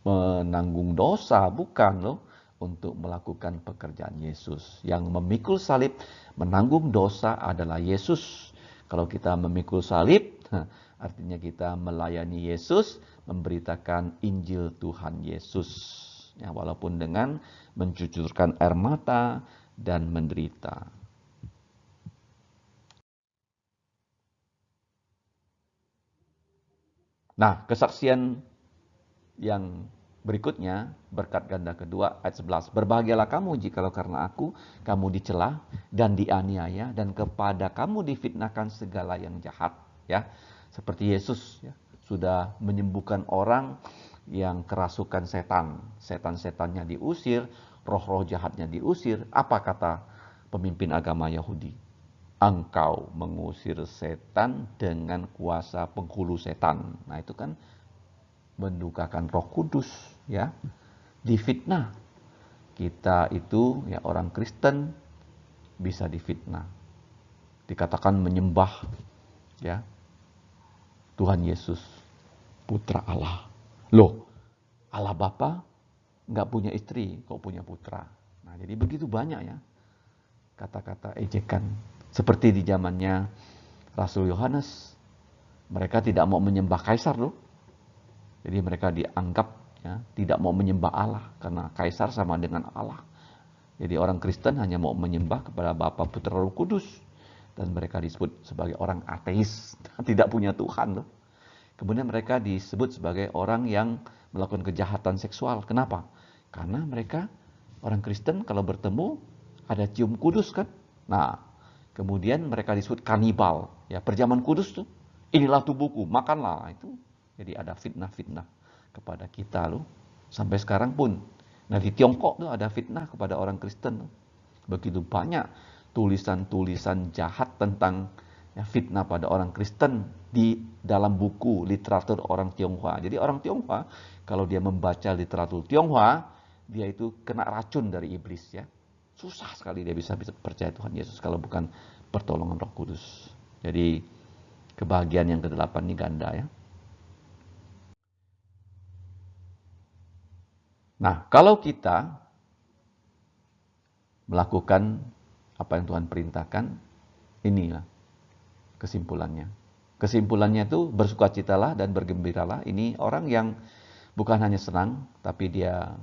menanggung dosa, bukan loh. Untuk melakukan pekerjaan Yesus. Yang memikul salib, menanggung dosa adalah Yesus. Kalau kita memikul salib, artinya kita melayani Yesus, memberitakan Injil Tuhan Yesus. Ya, walaupun dengan mencucurkan air mata dan menderita. Nah, kesaksian yang berikutnya, berkat ganda kedua ayat 11. Berbahagialah kamu jikalau karena aku kamu dicela dan dianiaya dan kepada kamu difitnahkan segala yang jahat. Ya, seperti Yesus ya, sudah menyembuhkan orang yang kerasukan setan. Setan-setannya diusir, roh-roh jahatnya diusir. Apa kata pemimpin agama Yahudi? Engkau mengusir setan dengan kuasa penghulu setan. Nah itu kan mendukakan Roh Kudus ya. Difitnah. Kita itu ya orang Kristen bisa difitnah. Dikatakan menyembah ya Tuhan Yesus putra Allah. Loh, Allah Bapa nggak punya istri, kok punya putra. Nah, jadi begitu banyak ya kata-kata ejekan. Seperti di zamannya Rasul Yohanes. Mereka tidak mau menyembah kaisar loh. Jadi mereka dianggap ya, tidak mau menyembah Allah karena kaisar sama dengan Allah. Jadi orang Kristen hanya mau menyembah kepada Bapa, Putra, Roh Kudus. Dan mereka disebut sebagai orang ateis, tidak punya Tuhan loh. Kemudian mereka disebut sebagai orang yang melakukan kejahatan seksual. Kenapa? Karena mereka orang Kristen kalau bertemu ada cium kudus kan. Nah, kemudian mereka disebut kanibal. Ya, perjamuan kudus tuh. Inilah tubuhku, makanlah. Itu jadi ada fitnah-fitnah kepada kita loh. Sampai sekarang pun. Nah di Tiongkok tuh ada fitnah kepada orang Kristen. Begitu banyak tulisan-tulisan jahat tentang ya, fitnah pada orang Kristen di dalam buku literatur orang Tionghoa. Jadi orang Tionghoa kalau dia membaca literatur Tionghoa, dia itu kena racun dari iblis ya. Susah sekali dia bisa percaya Tuhan Yesus kalau bukan pertolongan Roh Kudus. Jadi kebahagiaan yang ke-8 ini ganda ya. Nah, kalau kita melakukan apa yang Tuhan perintahkan, inilah kesimpulannya. Kesimpulannya itu bersukacitalah dan bergembiralah. Ini orang yang bukan hanya senang, tapi dia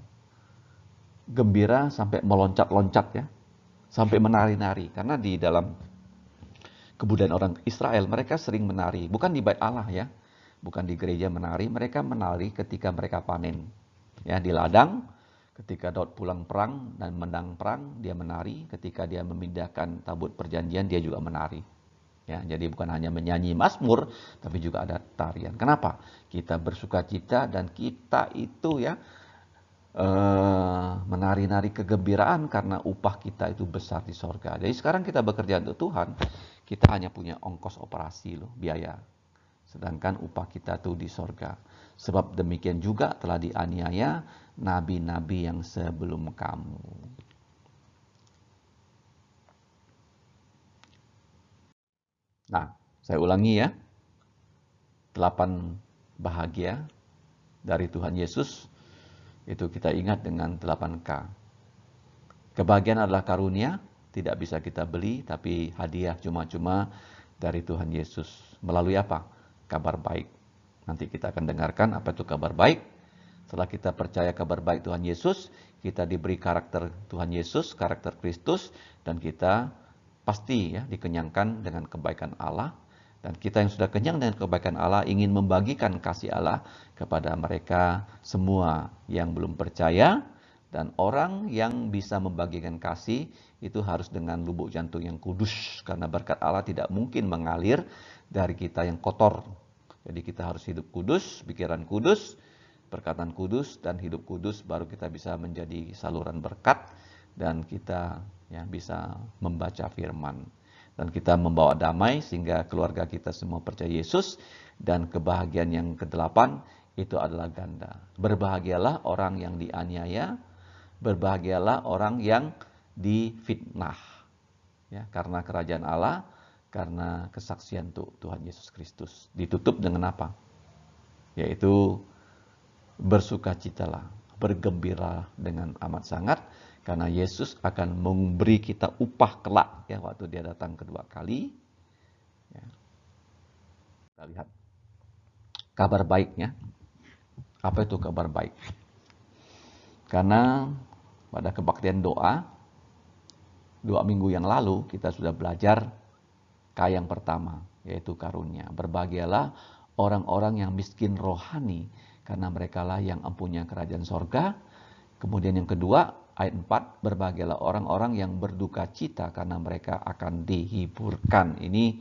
gembira sampai meloncat-loncat ya. Sampai menari-nari. Karena di dalam kebudayaan orang Israel, mereka sering menari. Bukan di bait Allah ya. Bukan di gereja menari, mereka menari ketika mereka panen. Ya, di ladang, ketika Daud pulang perang dan menang perang, dia menari. Ketika dia memindahkan tabut perjanjian, dia juga menari. Ya, jadi bukan hanya menyanyi mazmur, tapi juga ada tarian. Kenapa? Kita bersukacita dan kita itu ya menari-nari kegembiraan karena upah kita itu besar di sorga. Jadi sekarang kita bekerja untuk Tuhan, kita hanya punya ongkos operasi loh, biaya. Sedangkan upah kita tuh di sorga. Sebab demikian juga telah dianiaya nabi-nabi yang sebelum kamu. Nah, saya ulangi ya. 8 bahagia dari Tuhan Yesus itu kita ingat dengan 8K. Kebahagiaan adalah karunia, tidak bisa kita beli, tapi hadiah cuma-cuma dari Tuhan Yesus. Melalui apa? Kabar baik. Nanti kita akan dengarkan apa itu kabar baik. Setelah kita percaya kabar baik Tuhan Yesus, kita diberi karakter Tuhan Yesus, karakter Kristus, dan kita pasti ya dikenyangkan dengan kebaikan Allah. Dan kita yang sudah kenyang dengan kebaikan Allah ingin membagikan kasih Allah kepada mereka semua yang belum percaya. Dan orang yang bisa membagikan kasih itu harus dengan lubuk jantung yang kudus. Karena berkat Allah tidak mungkin mengalir dari kita yang kotor. Jadi kita harus hidup kudus, pikiran kudus, perkataan kudus, dan hidup kudus. Baru kita bisa menjadi saluran berkat. Dan kita ya, bisa membaca firman. Dan kita membawa damai sehingga keluarga kita semua percaya Yesus. Dan kebahagiaan yang ke-8 itu adalah ganda. Berbahagialah orang yang dianiaya. Berbahagialah orang yang difitnah. Ya, karena kerajaan Allah, karena kesaksian Tuhan Yesus Kristus. Ditutup dengan apa? Yaitu bersukacitalah, bergembira dengan amat sangat, karena Yesus akan memberi kita upah kelak ya waktu dia datang kedua kali. Ya. Kita lihat kabar baiknya. Apa itu kabar baik? Karena pada kebaktian doa 2 minggu yang lalu kita sudah belajar K yang pertama, yaitu karunia. Berbahagialah orang-orang yang miskin rohani, karena merekalah yang empunya kerajaan sorga. Kemudian yang kedua, ayat 4, berbahagialah orang-orang yang berduka cita, karena mereka akan dihiburkan. Ini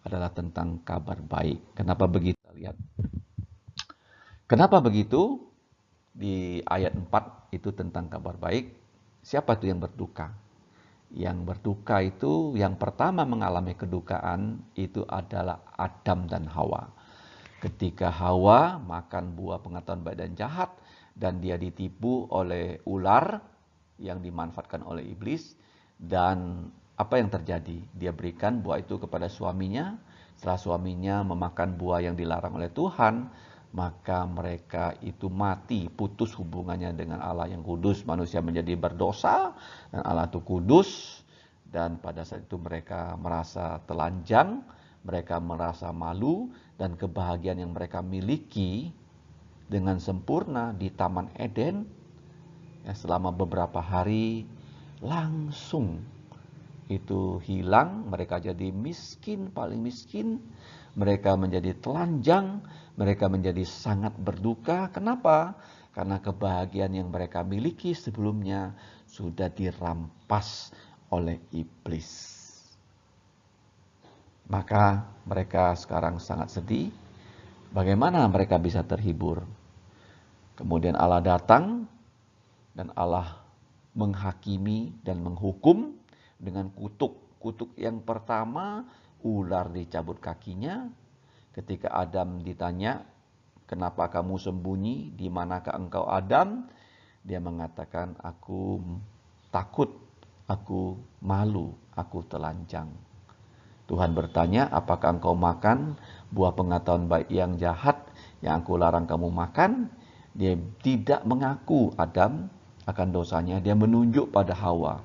adalah tentang kabar baik. Kenapa begitu? Lihat. Kenapa begitu? Di ayat 4 itu tentang kabar baik. Siapa itu yang berduka? Yang berduka itu yang pertama mengalami kedukaan itu adalah Adam dan Hawa. Ketika Hawa makan buah pengetahuan baik dan jahat dan dia ditipu oleh ular yang dimanfaatkan oleh iblis, dan apa yang terjadi? Dia berikan buah itu kepada suaminya. Setelah suaminya memakan buah yang dilarang oleh Tuhan, maka mereka itu mati, putus hubungannya dengan Allah yang kudus. Manusia menjadi berdosa dan Allah itu kudus. Dan pada saat itu mereka merasa telanjang, mereka merasa malu, dan kebahagiaan yang mereka miliki dengan sempurna di Taman Eden ya, selama beberapa hari langsung itu hilang. Mereka jadi miskin, paling miskin. Mereka menjadi telanjang, mereka menjadi sangat berduka. Kenapa? Karena kebahagiaan yang mereka miliki sebelumnya sudah dirampas oleh iblis. Maka mereka sekarang sangat sedih. Bagaimana mereka bisa terhibur? Kemudian Allah datang dan Allah menghakimi dan menghukum dengan kutuk. Kutuk yang pertama, ular dicabut kakinya. Ketika Adam ditanya, kenapa kamu sembunyi? Di manakah engkau Adam? Dia mengatakan, aku takut, aku malu, aku telanjang. Tuhan bertanya, apakah engkau makan buah pengetahuan baik yang jahat yang aku larang kamu makan? Dia tidak mengaku Adam akan dosanya. Dia menunjuk pada Hawa.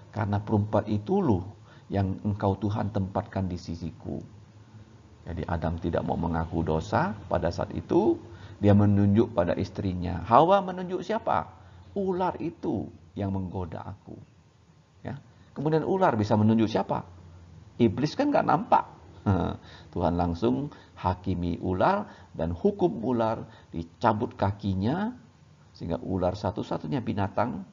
Karena perempuan itu loh yang engkau Tuhan tempatkan di sisiku. Jadi Adam tidak mau mengaku dosa pada saat itu. Dia menunjuk pada istrinya. Hawa menunjuk siapa? Ular itu yang menggoda aku. Ya. Kemudian ular bisa menunjuk siapa? Iblis kan gak nampak. Tuhan langsung hakimi ular dan hukum ular, dicabut kakinya. Sehingga ular satu-satunya binatang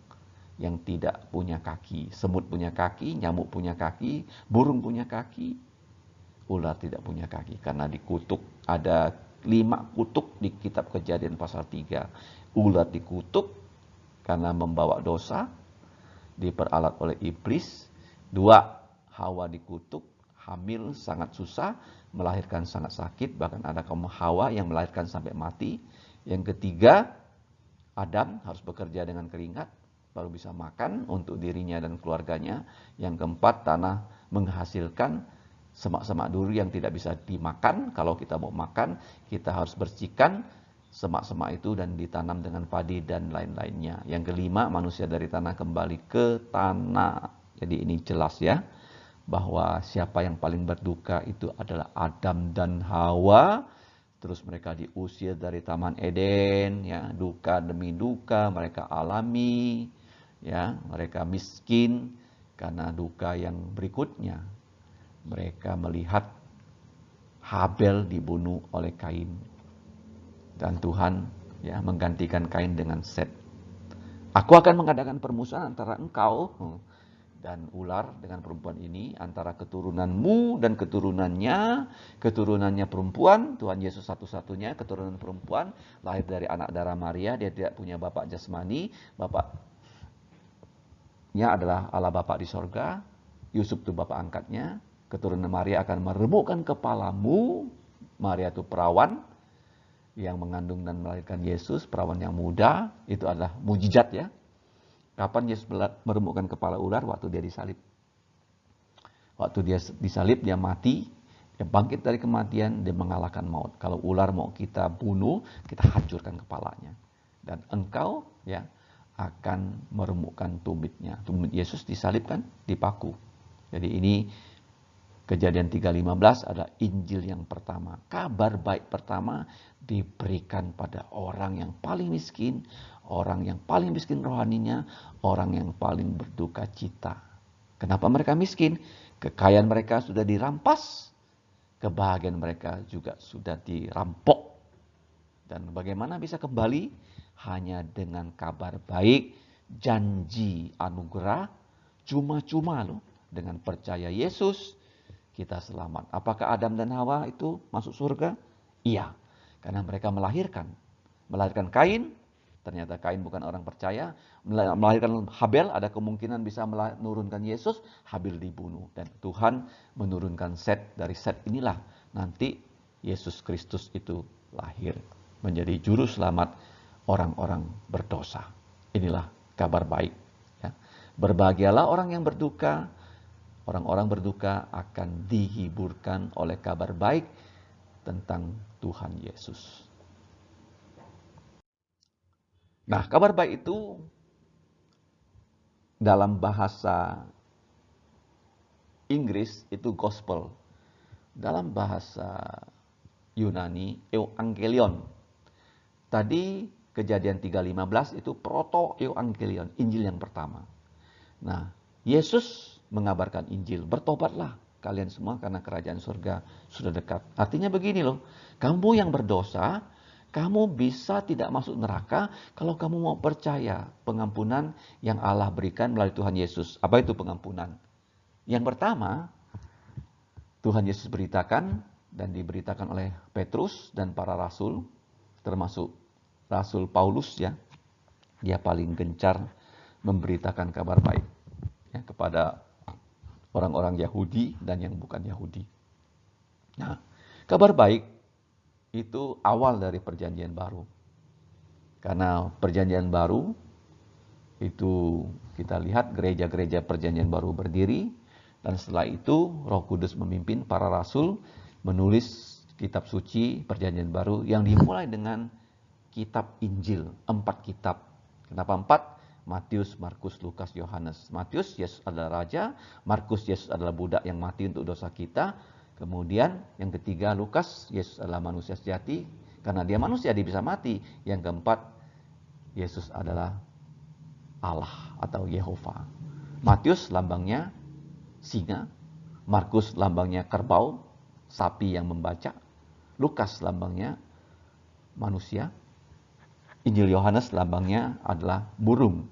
yang tidak punya kaki. Semut punya kaki, nyamuk punya kaki, burung punya kaki. Ular tidak punya kaki karena dikutuk. Ada 5 kutuk di kitab Kejadian pasal 3. Ular dikutuk, karena membawa dosa, diperalat oleh iblis. 2, Hawa dikutuk, hamil sangat susah, melahirkan sangat sakit, bahkan ada kaum Hawa yang melahirkan sampai mati. Yang ketiga, Adam harus bekerja dengan keringat, baru bisa makan untuk dirinya dan keluarganya. Yang keempat, tanah menghasilkan semak-semak duri yang tidak bisa dimakan. Kalau kita mau makan, kita harus bersihkan semak-semak itu dan ditanam dengan padi dan lain-lainnya. Yang kelima, manusia dari tanah kembali ke tanah. Jadi ini jelas ya, bahwa siapa yang paling berduka itu adalah Adam dan Hawa. Terus mereka diusir dari Taman Eden, ya, duka demi duka mereka alami, ya, mereka miskin karena duka yang berikutnya. Mereka melihat Habel dibunuh oleh Kain. Dan Tuhan, ya, menggantikan Kain dengan Set. Aku akan mengadakan permusuhan antara engkau dan ular dengan perempuan ini, antara keturunanmu dan keturunannya perempuan. Tuhan Yesus satu-satunya keturunan perempuan, lahir dari anak darah Maria. Dia tidak punya bapak jasmani, bapaknya adalah Allah Bapa di sorga. Yusuf itu bapak angkatnya. Keturunan Maria akan meremukkan kepalamu. Maria itu perawan yang mengandung dan melahirkan Yesus, perawan yang muda. Itu adalah mujizat ya. Kapan Yesus meremukkan kepala ular? Waktu dia disalib. Waktu dia disalib, dia mati, dia bangkit dari kematian, dia mengalahkan maut. Kalau ular mau kita bunuh, kita hancurkan kepalanya. Dan engkau ya akan meremukkan tumitnya. Tumit Yesus disalibkan, dipaku. Jadi ini Kejadian 3:15 adalah Injil yang pertama. Kabar baik pertama diberikan pada orang yang paling miskin, orang yang paling miskin rohaninya, orang yang paling berduka cita. Kenapa mereka miskin? Kekayaan mereka sudah dirampas, kebahagiaan mereka juga sudah dirampok. Dan bagaimana bisa kembali? Hanya dengan kabar baik, janji anugerah, cuma-cuma loh. Dengan percaya Yesus, kita selamat. Apakah Adam dan Hawa itu masuk surga? Iya, karena mereka melahirkan Kain. Ternyata Kain bukan orang percaya. Melahirkan Habel, ada kemungkinan bisa menurunkan Yesus. Habel dibunuh. Dan Tuhan menurunkan Set. Dari Set inilah nanti Yesus Kristus itu lahir. Menjadi juru selamat orang-orang berdosa. Inilah kabar baik. Ya. Berbahagialah orang yang berduka. Orang-orang berduka akan dihiburkan oleh kabar baik tentang Tuhan Yesus. Nah, kabar baik itu dalam bahasa Inggris itu gospel. Dalam bahasa Yunani, euangelion. Tadi Kejadian 3:15 itu proto-euangelion, Injil yang pertama. Nah, Yesus mengabarkan Injil, bertobatlah kalian semua karena kerajaan surga sudah dekat. Artinya begini loh, kamu yang berdosa, kamu bisa tidak masuk neraka kalau kamu mau percaya pengampunan yang Allah berikan melalui Tuhan Yesus. Apa itu pengampunan? Yang pertama, Tuhan Yesus beritakan dan diberitakan oleh Petrus dan para rasul, termasuk Rasul Paulus ya. Dia paling gencar memberitakan kabar baik ya, kepada orang-orang Yahudi dan yang bukan Yahudi. Nah, kabar baik itu awal dari perjanjian baru. Karena perjanjian baru itu kita lihat gereja-gereja perjanjian baru berdiri, dan setelah itu Roh Kudus memimpin para rasul menulis kitab suci perjanjian baru yang dimulai dengan kitab Injil, 4 kitab. Kenapa 4? Matius, Markus, Lukas, Yohanes. Matius, Yesus adalah raja. Markus, Yesus adalah budak yang mati untuk dosa kita. Kemudian yang ketiga, Lukas, Yesus adalah manusia sejati. Karena dia manusia, dia bisa mati. Yang keempat, Yesus adalah Allah atau Yehova. Matius lambangnya singa. Markus lambangnya kerbau, sapi yang membaca. Lukas lambangnya manusia. Injil Yohanes lambangnya adalah burung.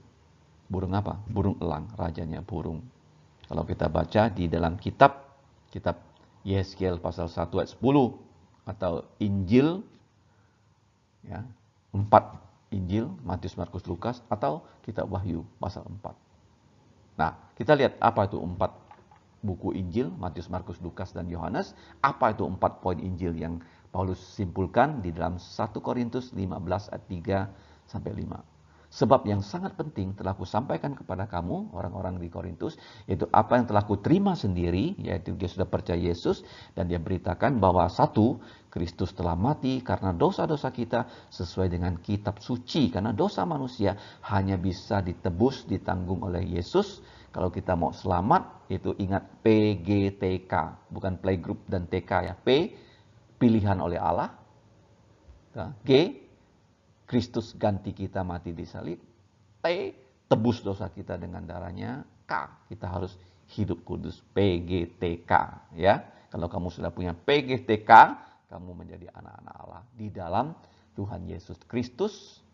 Burung apa? Burung elang, rajanya burung. Kalau kita baca di dalam kitab Yeskiel pasal 1 ayat 10 atau Injil ya, 4 Injil, Matius, Markus, Lukas, atau kitab Wahyu pasal 4. Nah, kita lihat apa itu 4 buku Injil, Matius, Markus, Lukas, dan Yohanes. Apa itu 4 poin Injil yang Paulus simpulkan di dalam 1 Korintus 15 ayat 3 sampai 5. Sebab yang sangat penting telah kusampaikan kepada kamu, orang-orang di Korintus, yaitu apa yang telah kuterima sendiri, yaitu dia sudah percaya Yesus, dan dia beritakan bahwa satu, Kristus telah mati karena dosa-dosa kita sesuai dengan kitab suci. Karena dosa manusia hanya bisa ditebus, ditanggung oleh Yesus. Kalau kita mau selamat, itu ingat PGTK, bukan playgroup dan TK ya. P, pilihan oleh Allah. G, Kristus ganti kita mati di salib. T, tebus dosa kita dengan darahnya. K, kita harus hidup kudus. PGTK ya. Kalau kamu sudah punya PGTK, kamu menjadi anak-anak Allah di dalam Tuhan Yesus Kristus.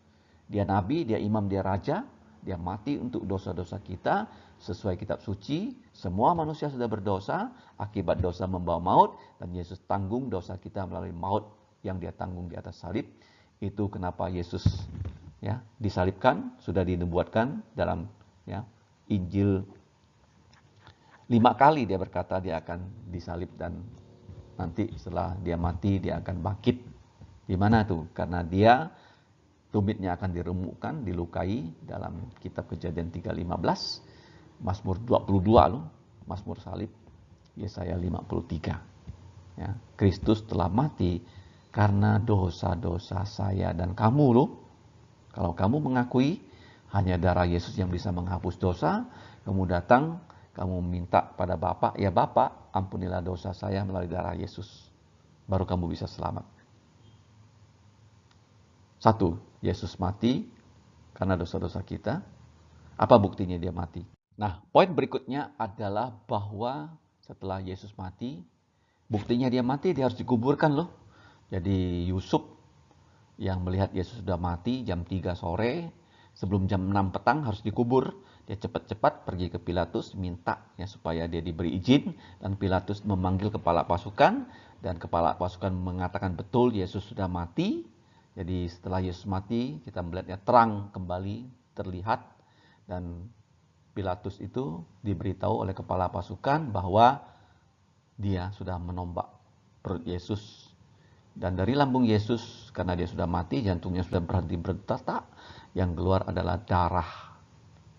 Dia nabi, dia imam, dia raja. Dia mati untuk dosa-dosa kita sesuai kitab suci. Semua manusia sudah berdosa, akibat dosa membawa maut, dan Yesus tanggung dosa kita melalui maut yang dia tanggung di atas salib. Itu kenapa Yesus ya disalibkan, sudah dinubuatkan dalam ya Injil 5 kali dia berkata dia akan disalib, dan nanti setelah dia mati dia akan bangkit. Di mana tuh? Karena dia tumitnya akan diremukkan, dilukai dalam kitab Kejadian 3:15, Mazmur 22 loh, Mazmur salib, Yesaya 53. Ya, Kristus telah mati karena dosa-dosa saya dan kamu loh. Kalau kamu mengakui hanya darah Yesus yang bisa menghapus dosa, kamu datang, kamu minta pada Bapa, ya Bapa, ampunilah dosa saya melalui darah Yesus. Baru kamu bisa selamat. Satu, Yesus mati karena dosa-dosa kita. Apa buktinya dia mati? Nah, poin berikutnya adalah bahwa setelah Yesus mati, buktinya dia mati, dia harus dikuburkan loh. Jadi Yusuf yang melihat Yesus sudah mati jam 3 sore, sebelum jam 6 petang harus dikubur. Dia cepat-cepat pergi ke Pilatus, minta ya supaya dia diberi izin, dan Pilatus memanggil kepala pasukan, dan kepala pasukan mengatakan betul Yesus sudah mati. Jadi setelah Yesus mati, kita melihatnya terang kembali terlihat, dan Pilatus itu diberitahu oleh kepala pasukan bahwa dia sudah menombak perut Yesus. Dan dari lambung Yesus, karena dia sudah mati, jantungnya sudah berhenti berdetak, yang keluar adalah darah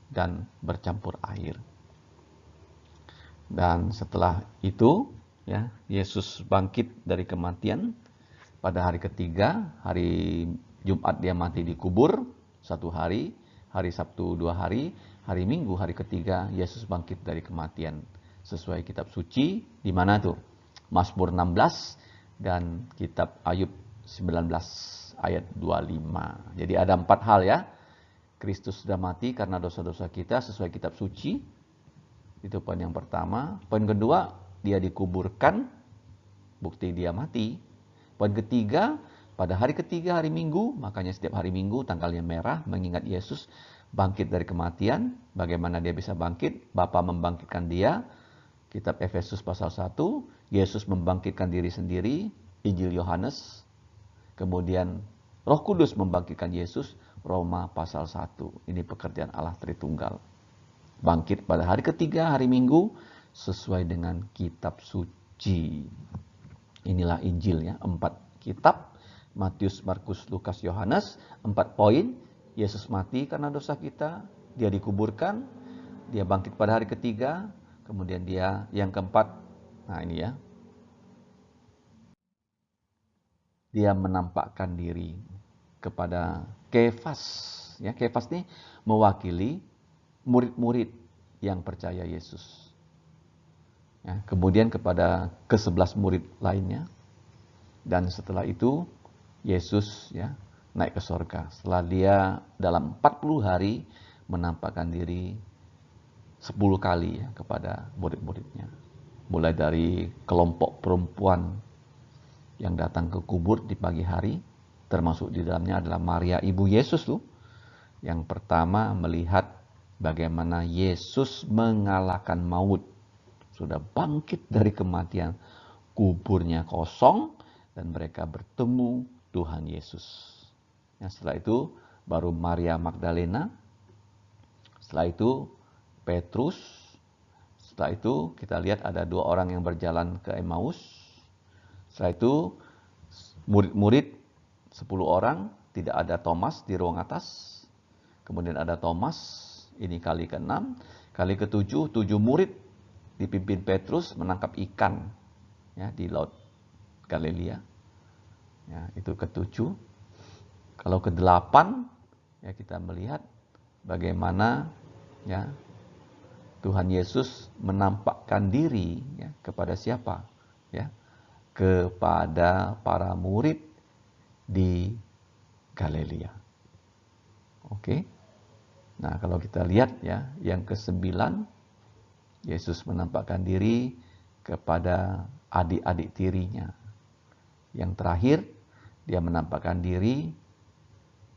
dan bercampur air. Dan setelah itu, ya, Yesus bangkit dari kematian pada hari ketiga. Hari Jumat dia mati dikubur 1 hari, hari Sabtu 2 hari, hari Minggu hari ketiga Yesus bangkit dari kematian sesuai kitab suci. Di mana tuh? Mazmur 16 dan kitab Ayub 19 ayat 25. Jadi ada 4 hal ya. Kristus sudah mati karena dosa-dosa kita sesuai kitab suci. Itu poin yang pertama. Poin kedua, dia dikuburkan. Bukti dia mati. Poin ketiga, pada hari ketiga hari Minggu, makanya setiap hari Minggu tanggalnya merah, mengingat Yesus bangkit dari kematian. Bagaimana dia bisa bangkit? Bapa membangkitkan dia. Kitab Efesus pasal 1, Yesus membangkitkan diri sendiri, Injil Yohanes. Kemudian Roh Kudus membangkitkan Yesus, Roma pasal 1. Ini pekerjaan Allah Tritunggal. Bangkit pada hari ketiga, hari Minggu, sesuai dengan kitab suci. Inilah Injil ya, 4 kitab. Matius, Markus, Lukas, Yohanes. 4 poin. Yesus mati karena dosa kita. Dia dikuburkan. Dia bangkit pada hari ketiga. Kemudian dia yang keempat, nah ini ya, dia menampakkan diri kepada Kefas. Ya, Kefas ini mewakili murid-murid yang percaya Yesus. Ya, kemudian kepada ke-11 murid lainnya. Dan setelah itu Yesus ya naik ke sorga. Setelah dia dalam 40 hari menampakkan diri 10 kali ya kepada murid-muridnya. Mulai dari kelompok perempuan yang datang ke kubur di pagi hari, termasuk di dalamnya adalah Maria ibu Yesus tuh, yang pertama melihat bagaimana Yesus mengalahkan maut. Sudah bangkit dari kematian, kuburnya kosong, dan mereka bertemu Tuhan Yesus. Setelah itu baru Maria Magdalena, setelah itu Petrus, setelah itu kita lihat ada 2 orang yang berjalan ke Emmaus, setelah itu murid-murid 10 orang, tidak ada Thomas di ruang atas, kemudian ada Thomas, ini kali ke-6, kali ke-7, 7 murid dipimpin Petrus menangkap ikan ya, di Laut Galilea. Ya, itu ke-7. Kalau ke-8 ya kita melihat bagaimana ya Tuhan Yesus menampakkan diri ya, kepada siapa? Ya, kepada para murid di Galilea. Oke. Nah, kalau kita lihat ya, yang ke-9 Yesus menampakkan diri kepada adik-adik tirinya. Yang terakhir, dia menampakkan diri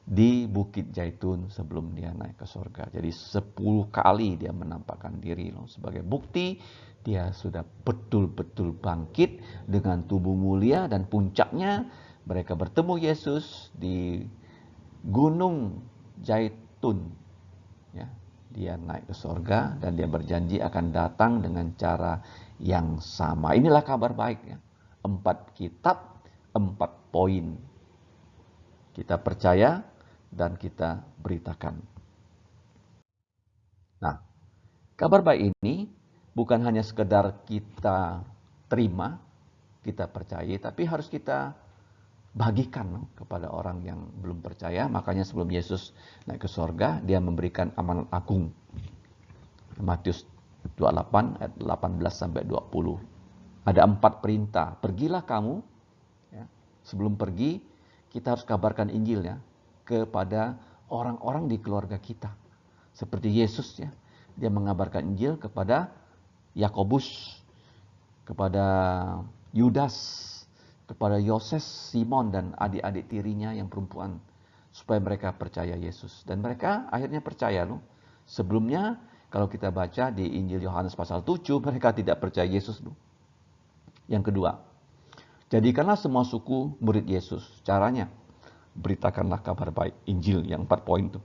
di Bukit Zaitun sebelum dia naik ke surga. Jadi 10 kali dia menampakkan diri loh. Sebagai bukti dia sudah betul-betul bangkit dengan tubuh mulia, dan puncaknya mereka bertemu Yesus di Gunung Zaitun. Ya, dia naik ke surga dan dia berjanji akan datang dengan cara yang sama. Inilah kabar baik ya. 4 kitab, 4 poin. Kita percaya dan kita beritakan. Nah, kabar baik ini bukan hanya sekedar kita terima, kita percaya, tapi harus kita bagikan kepada orang yang belum percaya. Makanya sebelum Yesus naik ke surga, dia memberikan amanat agung. Matius 28 ayat 18 sampai 20. Ada 4 perintah. Pergilah kamu. Ya. Sebelum pergi, kita harus kabarkan Injil ya kepada orang-orang di keluarga kita. Seperti Yesus ya, dia mengabarkan Injil kepada Yakobus, kepada Yudas, kepada Yoses, Simon, dan adik-adik tirinya yang perempuan, supaya mereka percaya Yesus. Dan mereka akhirnya percaya loh. Sebelumnya kalau kita baca di Injil Yohanes pasal 7, mereka tidak percaya Yesus loh. Yang kedua, jadikanlah semua suku murid Yesus. Caranya, beritakanlah kabar baik, Injil, yang 4 poin itu.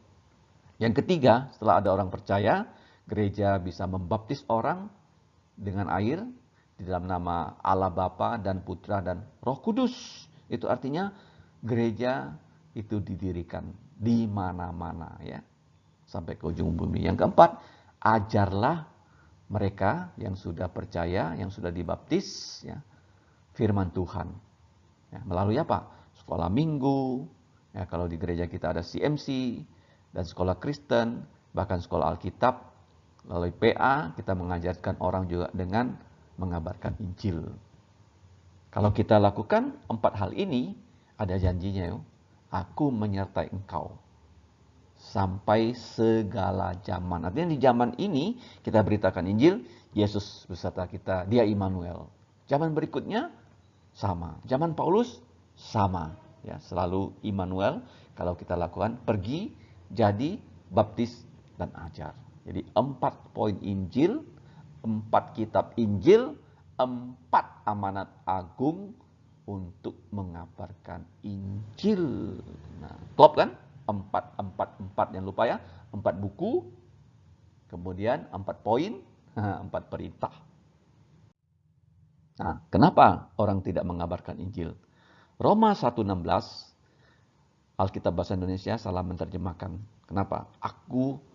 Yang ketiga, setelah ada orang percaya, gereja bisa membaptis orang dengan air di dalam nama Allah Bapa dan Putra dan Roh Kudus. Itu artinya gereja itu didirikan di mana-mana ya, sampai ke ujung bumi. Yang keempat, ajarlah mereka yang sudah percaya, yang sudah dibaptis ya, firman Tuhan. Ya, melalui apa? Sekolah minggu, ya, kalau di gereja kita ada CMC, dan sekolah Kristen, bahkan sekolah Alkitab. Melalui PA, kita mengajarkan orang juga dengan mengabarkan Injil. Kalau kita lakukan 4 hal ini, ada janjinya, aku menyertai engkau sampai segala zaman. Artinya di zaman ini kita beritakan Injil, Yesus beserta kita, dia Immanuel. Zaman berikutnya sama, zaman Paulus sama, ya, selalu Immanuel. Kalau kita lakukan, pergi, jadi, baptis, dan ajar. Jadi 4 poin Injil, 4 kitab Injil, 4 amanat agung untuk mengabarkan Injil. Nah, klop kan? 4, jangan lupa ya. 4 buku, kemudian 4 poin, 4 perintah. Nah, kenapa orang tidak mengabarkan Injil? Roma 1:16, Alkitab Bahasa Indonesia salah menerjemahkan. Kenapa? Aku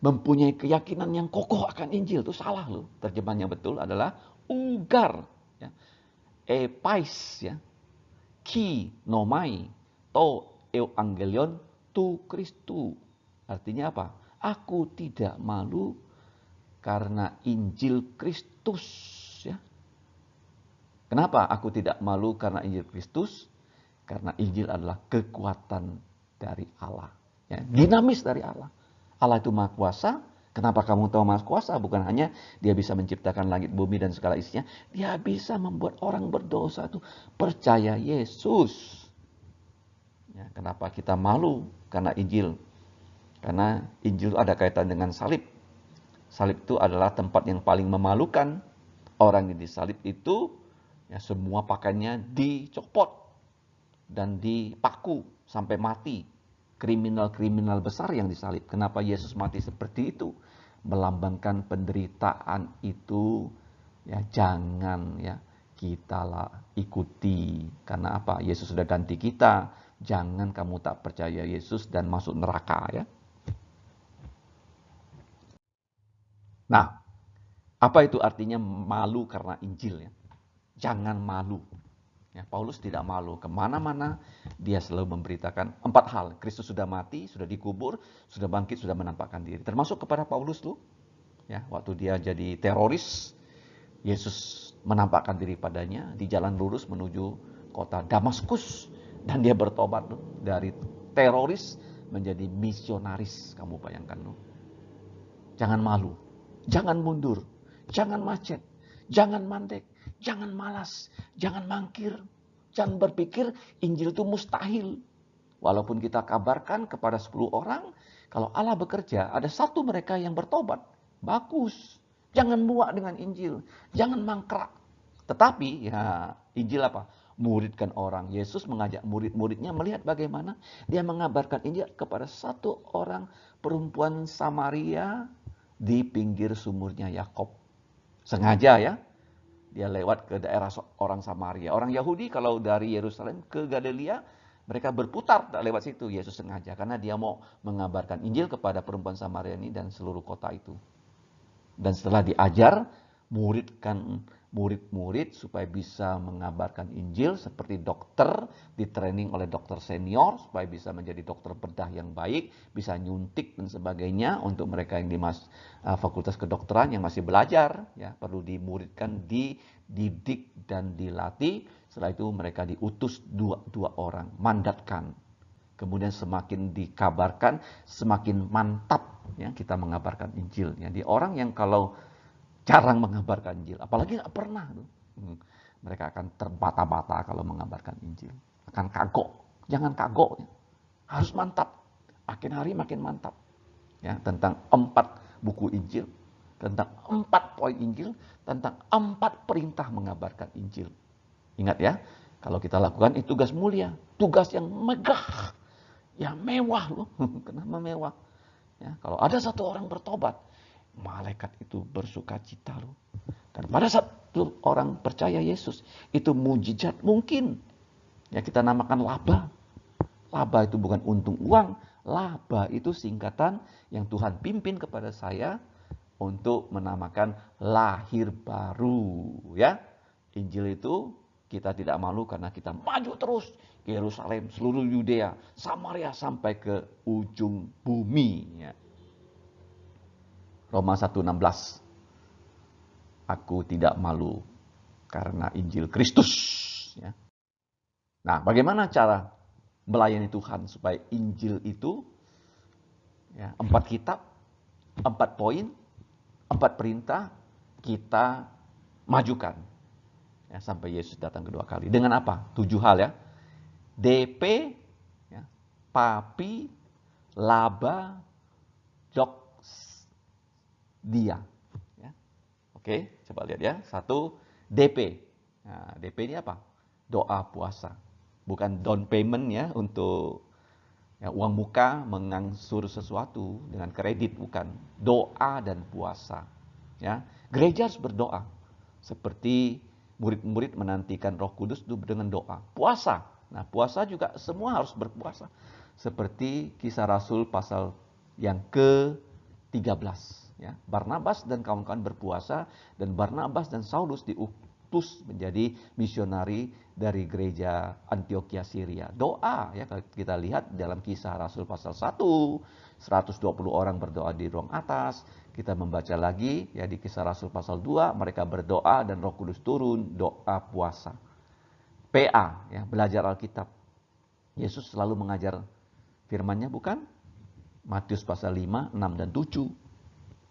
mempunyai keyakinan yang kokoh akan Injil. Itu salah loh. Terjemahan yang betul adalah ugar. Ya. Epais. Ya. Ki nomai. To evangelion tu Kristu. Artinya apa? Aku tidak malu karena Injil Kristus. Ya. Kenapa aku tidak malu karena Injil Kristus? Karena Injil adalah kekuatan dari Allah. Ya. Dinamis dari Allah. Allah itu Maha Kuasa. Kenapa kamu tahu Maha Kuasa? Bukan hanya dia bisa menciptakan langit, bumi, dan segala isinya. Dia bisa membuat orang berdosa itu percaya Yesus. Ya, kenapa kita malu karena Injil? Karena Injil ada kaitan dengan salib. Salib itu adalah tempat yang paling memalukan. Orang yang disalib itu ya, semua pakaiannya dicopot dan dipaku sampai mati. kriminal-kriminal besar yang disalib. Kenapa Yesus mati seperti itu? Melambangkan penderitaan itu, ya jangan ya kita lah ikuti. Karena apa? Yesus sudah ganti kita. Jangan kamu tak percaya Yesus dan masuk neraka ya. Nah, apa itu artinya malu karena Injil ya? Jangan malu. Ya, Paulus tidak malu. Kemana-mana dia selalu memberitakan 4 hal. Kristus sudah mati, sudah dikubur, sudah bangkit, sudah menampakkan diri. Termasuk kepada Paulus loh. Ya, waktu dia jadi teroris, Yesus menampakkan diri padanya di jalan lurus menuju kota Damaskus. Dan dia bertobat loh, dari teroris menjadi misionaris. Kamu bayangkan loh. Jangan malu, jangan mundur, jangan macet, jangan mandek, jangan malas, jangan mangkir, jangan berpikir Injil itu mustahil. Walaupun kita kabarkan kepada 10 orang, kalau Allah bekerja, ada satu mereka yang bertobat. Bagus. Jangan muak dengan Injil. Jangan mangkrak. Tetapi, ya Injil apa? Muridkan orang. Yesus mengajak murid-muridnya melihat bagaimana dia mengabarkan Injil kepada satu orang perempuan Samaria di pinggir sumurnya Yakob. Sengaja ya, dia lewat ke daerah orang Samaria. Orang Yahudi kalau dari Yerusalem ke Galilea, mereka berputar tak lewat situ. Yesus sengaja karena dia mau mengabarkan Injil kepada perempuan Samaria ini dan seluruh kota itu. Dan setelah diajar, muridkan murid-murid supaya bisa mengabarkan Injil seperti dokter, di-training oleh dokter senior supaya bisa menjadi dokter bedah yang baik, bisa nyuntik dan sebagainya. Untuk mereka yang di fakultas kedokteran yang masih belajar, ya perlu dimuridkan, dididik dan dilatih. Setelah itu mereka diutus dua orang, mandatkan. Kemudian semakin dikabarkan, semakin mantap ya kita mengabarkan Injil. Ya, di orang yang kalau jarang mengabarkan Injil, apalagi nggak pernah, mereka akan terbata-bata kalau mengabarkan Injil. Akan kagok, jangan kagok, ya. Harus mantap. Makin hari makin mantap. Ya, tentang 4 buku Injil, tentang 4 poin Injil, tentang 4 perintah mengabarkan Injil. Ingat ya, kalau kita lakukan itu tugas mulia, tugas yang megah. Ya mewah loh. Kenapa mewah? Ya, kalau ada satu orang bertobat, malaikat itu bersuka cita loh. Dan pada satu orang percaya Yesus, itu mujizat mungkin. Ya kita namakan laba. Laba itu bukan untung uang. Laba itu singkatan yang Tuhan pimpin kepada saya untuk menamakan lahir baru. Ya, Injil itu kita tidak malu karena kita maju terus ke Yerusalem, seluruh Yudea, Samaria sampai ke ujung bumi. Ya. Roma 1:16. Aku tidak malu karena Injil Kristus. Ya. Nah, bagaimana cara melayani Tuhan supaya Injil itu ya, 4 kitab, 4 poin, 4 perintah kita majukan ya, sampai Yesus datang kedua kali. Dengan apa? 7 hal ya. DP, ya, papi, laba, dox, dia. Ya. Oke, coba lihat ya. 1, DP. Nah, DP ini apa? Doa puasa. Bukan down payment ya untuk ya, uang muka mengangsur sesuatu dengan kredit, bukan. Doa dan puasa. Ya, gereja harus berdoa. Seperti murid-murid menantikan Roh Kudus dengan doa. Puasa. Nah, puasa juga semua harus berpuasa. Seperti Kisah Rasul pasal yang ke-13. Ya, Barnabas dan kawan-kawan berpuasa, dan Barnabas dan Saulus diutus menjadi misionari dari gereja Antioquia Syria. Doa, ya kita lihat dalam Kisah Rasul pasal 1, 120 orang berdoa di ruang atas. Kita membaca lagi ya di Kisah Rasul pasal 2, mereka berdoa dan Roh Kudus turun, doa puasa. PA, ya, belajar Alkitab. Yesus selalu mengajar firman-Nya, bukan? Matius pasal 5, 6 dan 7.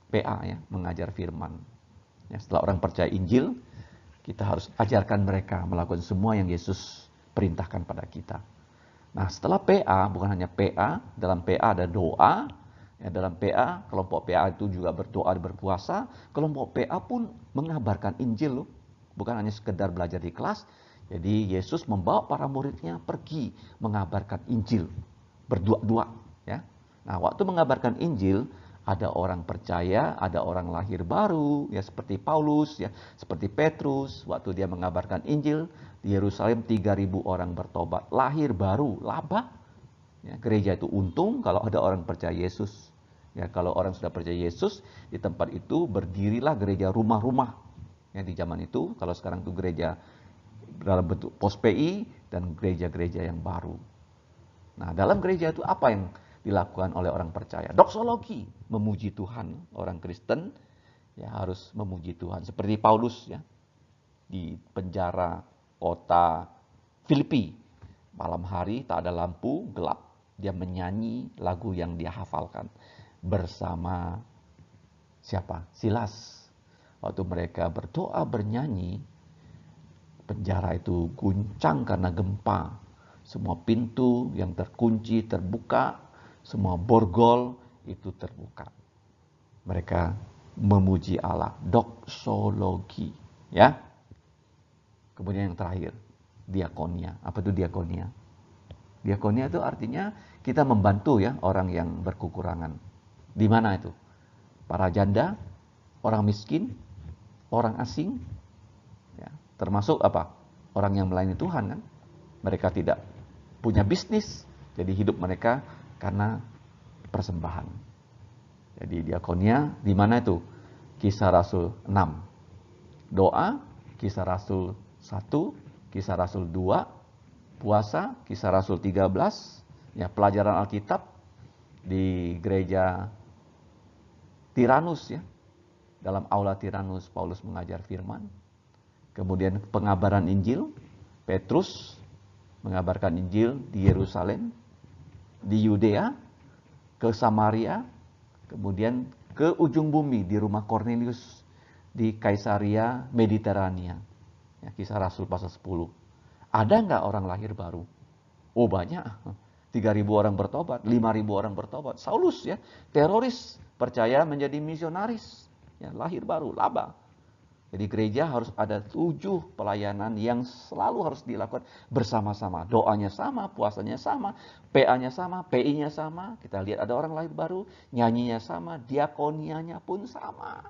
PA ya, mengajar firman. Ya, setelah orang percaya Injil, kita harus ajarkan mereka melakukan semua yang Yesus perintahkan pada kita. Nah, setelah PA, bukan hanya PA, dalam PA ada doa. Ya, dalam PA, kelompok PA itu juga berdoa dan berpuasa. Kelompok PA pun mengabarkan Injil loh. Bukan hanya sekedar belajar di kelas. Jadi Yesus membawa para muridnya pergi mengabarkan Injil. Berdua-dua. Ya. Nah, waktu mengabarkan Injil, ada orang percaya, ada orang lahir baru, ya seperti Paulus, ya seperti Petrus. Waktu dia mengabarkan Injil di Yerusalem, 3.000 orang bertobat, lahir baru, laba. Ya, gereja itu untung kalau ada orang percaya Yesus. Ya, kalau orang sudah percaya Yesus, di tempat itu berdirilah gereja rumah-rumah. Ya, di zaman itu, kalau sekarang itu gereja dalam bentuk pos PI dan gereja-gereja yang baru. Nah, dalam gereja itu apa yang dilakukan oleh orang percaya? Doksologi, memuji Tuhan. Orang Kristen ya harus memuji Tuhan. Seperti Paulus ya, di penjara kota Filipi. Malam hari tak ada lampu, gelap. Dia menyanyi lagu yang dia hafalkan bersama siapa? Silas. Waktu mereka berdoa bernyanyi, penjara itu guncang karena gempa. Semua pintu yang terkunci terbuka, semua borgol itu terbuka. Mereka memuji Allah, doksologi, ya. Kemudian yang terakhir, diakonia. Apa itu diakonia? Diakonia itu artinya kita membantu ya orang yang berkekurangan. Di mana itu? Para janda, orang miskin, orang asing, ya, termasuk apa? Orang yang melayani Tuhan kan. Mereka tidak punya bisnis, jadi hidup mereka karena persembahan. Jadi diakonia di mana itu? Kisah Rasul 6. Doa, Kisah Rasul 1, Kisah Rasul 2, puasa, Kisah Rasul 13, ya pelajaran Alkitab di gereja Tiranus ya. Dalam aula Tiranus Paulus mengajar firman. Kemudian pengabaran Injil, Petrus mengabarkan Injil di Yerusalem, di Yudea, ke Samaria, kemudian ke ujung bumi di rumah Cornelius di Kaisaria Mediterania. Ya, Kisah Rasul pasal 10. Ada nggak orang lahir baru? Oh banyak. 3.000 orang bertobat, 5.000 orang bertobat. Saulus ya, teroris percaya menjadi misionaris. Ya, lahir baru, laba. Jadi gereja harus ada 7 pelayanan yang selalu harus dilakukan bersama-sama. Doanya sama, puasanya sama, PA-nya sama, PI-nya sama. Kita lihat ada orang lahir baru, nyanyinya sama, diakonianya pun sama.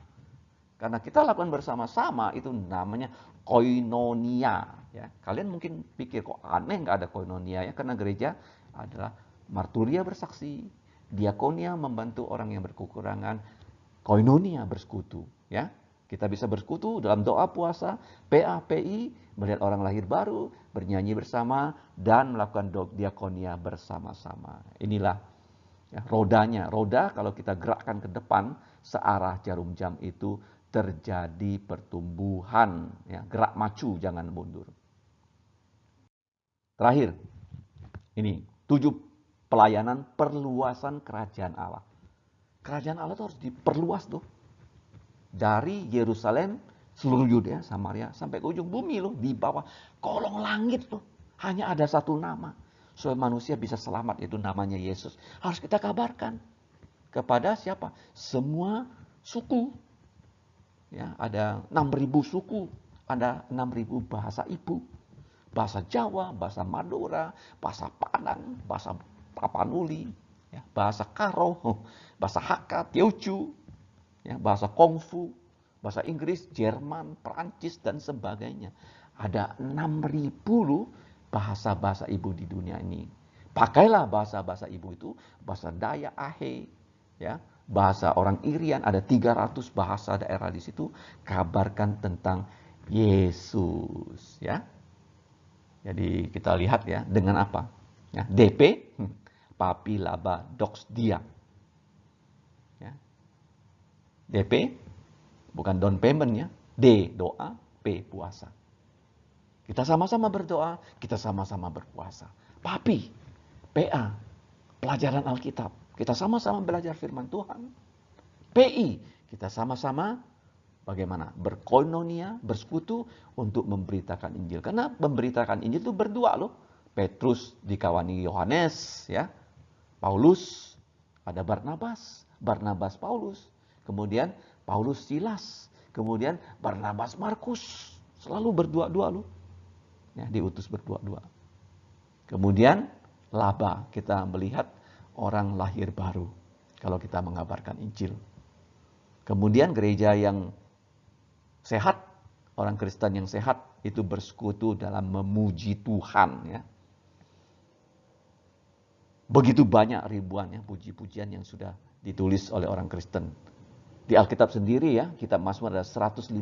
Karena kita lakukan bersama-sama itu namanya koinonia. Ya, kalian mungkin pikir kok aneh nggak ada koinonia ya, karena gereja adalah marturia bersaksi, diakonia membantu orang yang berkekurangan, koinonia bersekutu. Ya, kita bisa bersekutu dalam doa puasa, PA, PI, melihat orang lahir baru, bernyanyi bersama, dan melakukan diakonia bersama-sama. Inilah ya, rodanya. Roda kalau kita gerakkan ke depan, searah jarum jam itu terjadi pertumbuhan. Ya, gerak maju, jangan mundur. Terakhir, ini 7 pelayanan perluasan kerajaan Allah. Kerajaan Allah itu harus diperluas tuh. Dari Yerusalem, seluruh Yudea, Samaria, sampai ke ujung bumi loh, di bawah kolong langit loh. Hanya ada satu nama. Supaya manusia bisa selamat, yaitu namanya Yesus. Harus kita kabarkan. Kepada siapa? Semua suku. Ya, ada 6.000 suku. Ada 6.000 bahasa ibu. Bahasa Jawa, bahasa Madura, bahasa Padang, bahasa Tapanuli, ya, bahasa Karo, bahasa Hakka, Teochew, ya, bahasa Kungfu, bahasa Inggris, Jerman, Perancis, dan sebagainya. Ada 6.000 loh bahasa-bahasa ibu di dunia ini. Pakailah bahasa-bahasa ibu itu, bahasa Dayak, Ahe, ya, bahasa orang Irian, ada 300 bahasa daerah di situ, kabarkan tentang Yesus, ya. Jadi kita lihat ya, dengan apa? Ya, DP, Papi Laba Dox Dia. Ya. DP, bukan down payment ya. D, doa. P, puasa. Kita sama-sama berdoa, kita sama-sama berpuasa. Papi, PA, pelajaran Alkitab. Kita sama-sama belajar firman Tuhan. PI, kita sama-sama bagaimana? Berkoinonia, bersekutu untuk memberitakan Injil. Karena memberitakan Injil itu berdua loh. Petrus dikawani Yohanes, ya. Paulus, ada Barnabas. Barnabas Paulus. Kemudian Paulus Silas. Kemudian Barnabas Markus. Selalu berdua-dua loh. Ya, diutus berdua-dua. Kemudian laba, kita melihat orang lahir baru kalau kita mengabarkan Injil. Kemudian gereja yang sehat, orang Kristen yang sehat itu bersekutu dalam memuji Tuhan, ya. Begitu banyak ribuan ya puji-pujian yang sudah ditulis oleh orang Kristen. Di Alkitab sendiri ya, kitab Mazmur ada 150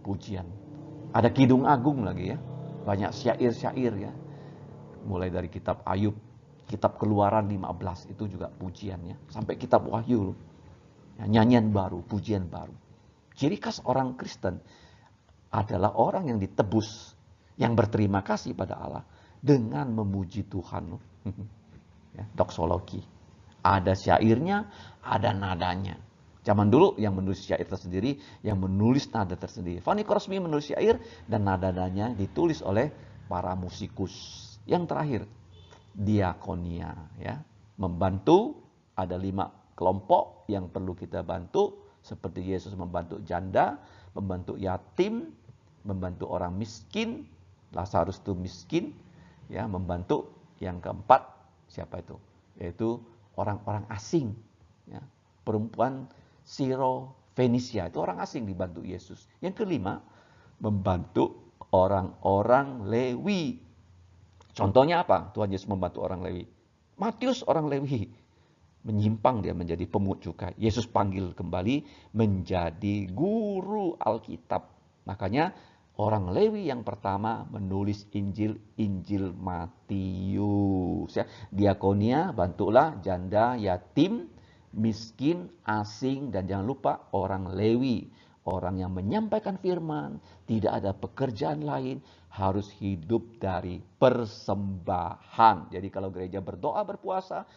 pujian. Ada Kidung Agung lagi ya. Banyak syair-syair ya. Mulai dari kitab Ayub, kitab Keluaran 15 itu juga pujiannya. Sampai kitab Wahyu. Ya, nyanyian baru, pujian baru. Ciri khas orang Kristen adalah orang yang ditebus, yang berterima kasih pada Allah dengan memuji Tuhan. Ya, doksologi. Ada syairnya, ada nadanya. Zaman dulu yang menulis syair tersendiri, yang menulis nada tersendiri. Fanny Crosby menulis syair dan nada-nadanya ditulis oleh para musikus. Yang terakhir, diakonia, ya. Membantu, ada 5 kelompok yang perlu kita bantu, seperti Yesus membantu janda, membantu yatim, membantu orang miskin, Lazarus itu miskin, ya, membantu yang keempat siapa itu? Yaitu orang-orang asing, ya. Perempuan Siro-Fenisia itu orang asing dibantu Yesus. Yang kelima, membantu orang-orang Lewi. Contohnya apa? Tuhan Yesus membantu orang Lewi. Matius orang Lewi menyimpang, dia menjadi pemungut cukai. Yesus panggil kembali menjadi guru Alkitab. Makanya orang Lewi yang pertama menulis Injil Matius. Ya. Diakonia, bantulah janda, yatim, miskin, asing, dan jangan lupa orang Lewi. Orang yang menyampaikan firman, tidak ada pekerjaan lain, harus hidup dari persembahan. Jadi kalau gereja berdoa, berpuasa,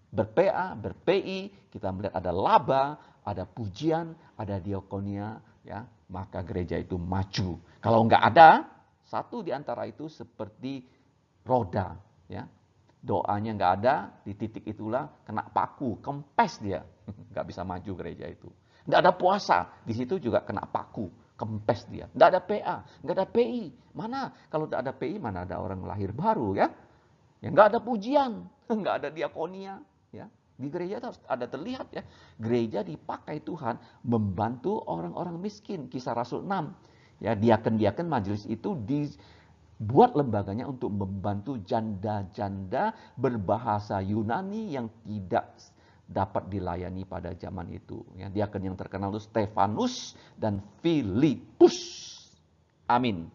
ber-PA, ber-PI, kita melihat ada laba, ada pujian, ada diakonia, ya, maka gereja itu maju. Kalau nggak ada, satu di antara itu seperti roda, ya. Doanya nggak ada, di titik itulah kena paku, kempes dia, nggak bisa maju gereja itu. Nggak ada puasa, di situ juga kena paku, kempes dia. Nggak ada PA, nggak ada PI. Mana? Kalau nggak ada PI, mana ada orang lahir baru, ya? Ya nggak ada pujian, nggak ada diakonia, ya. Di gereja harus ada terlihat ya, gereja dipakai Tuhan membantu orang-orang miskin. Kisah Rasul 6. Ya, diaken-diaken majelis itu dibuat lembaganya untuk membantu janda-janda berbahasa Yunani yang tidak dapat dilayani pada zaman itu. Ya, diaken yang terkenal itu Stefanus dan Filipus. Amin.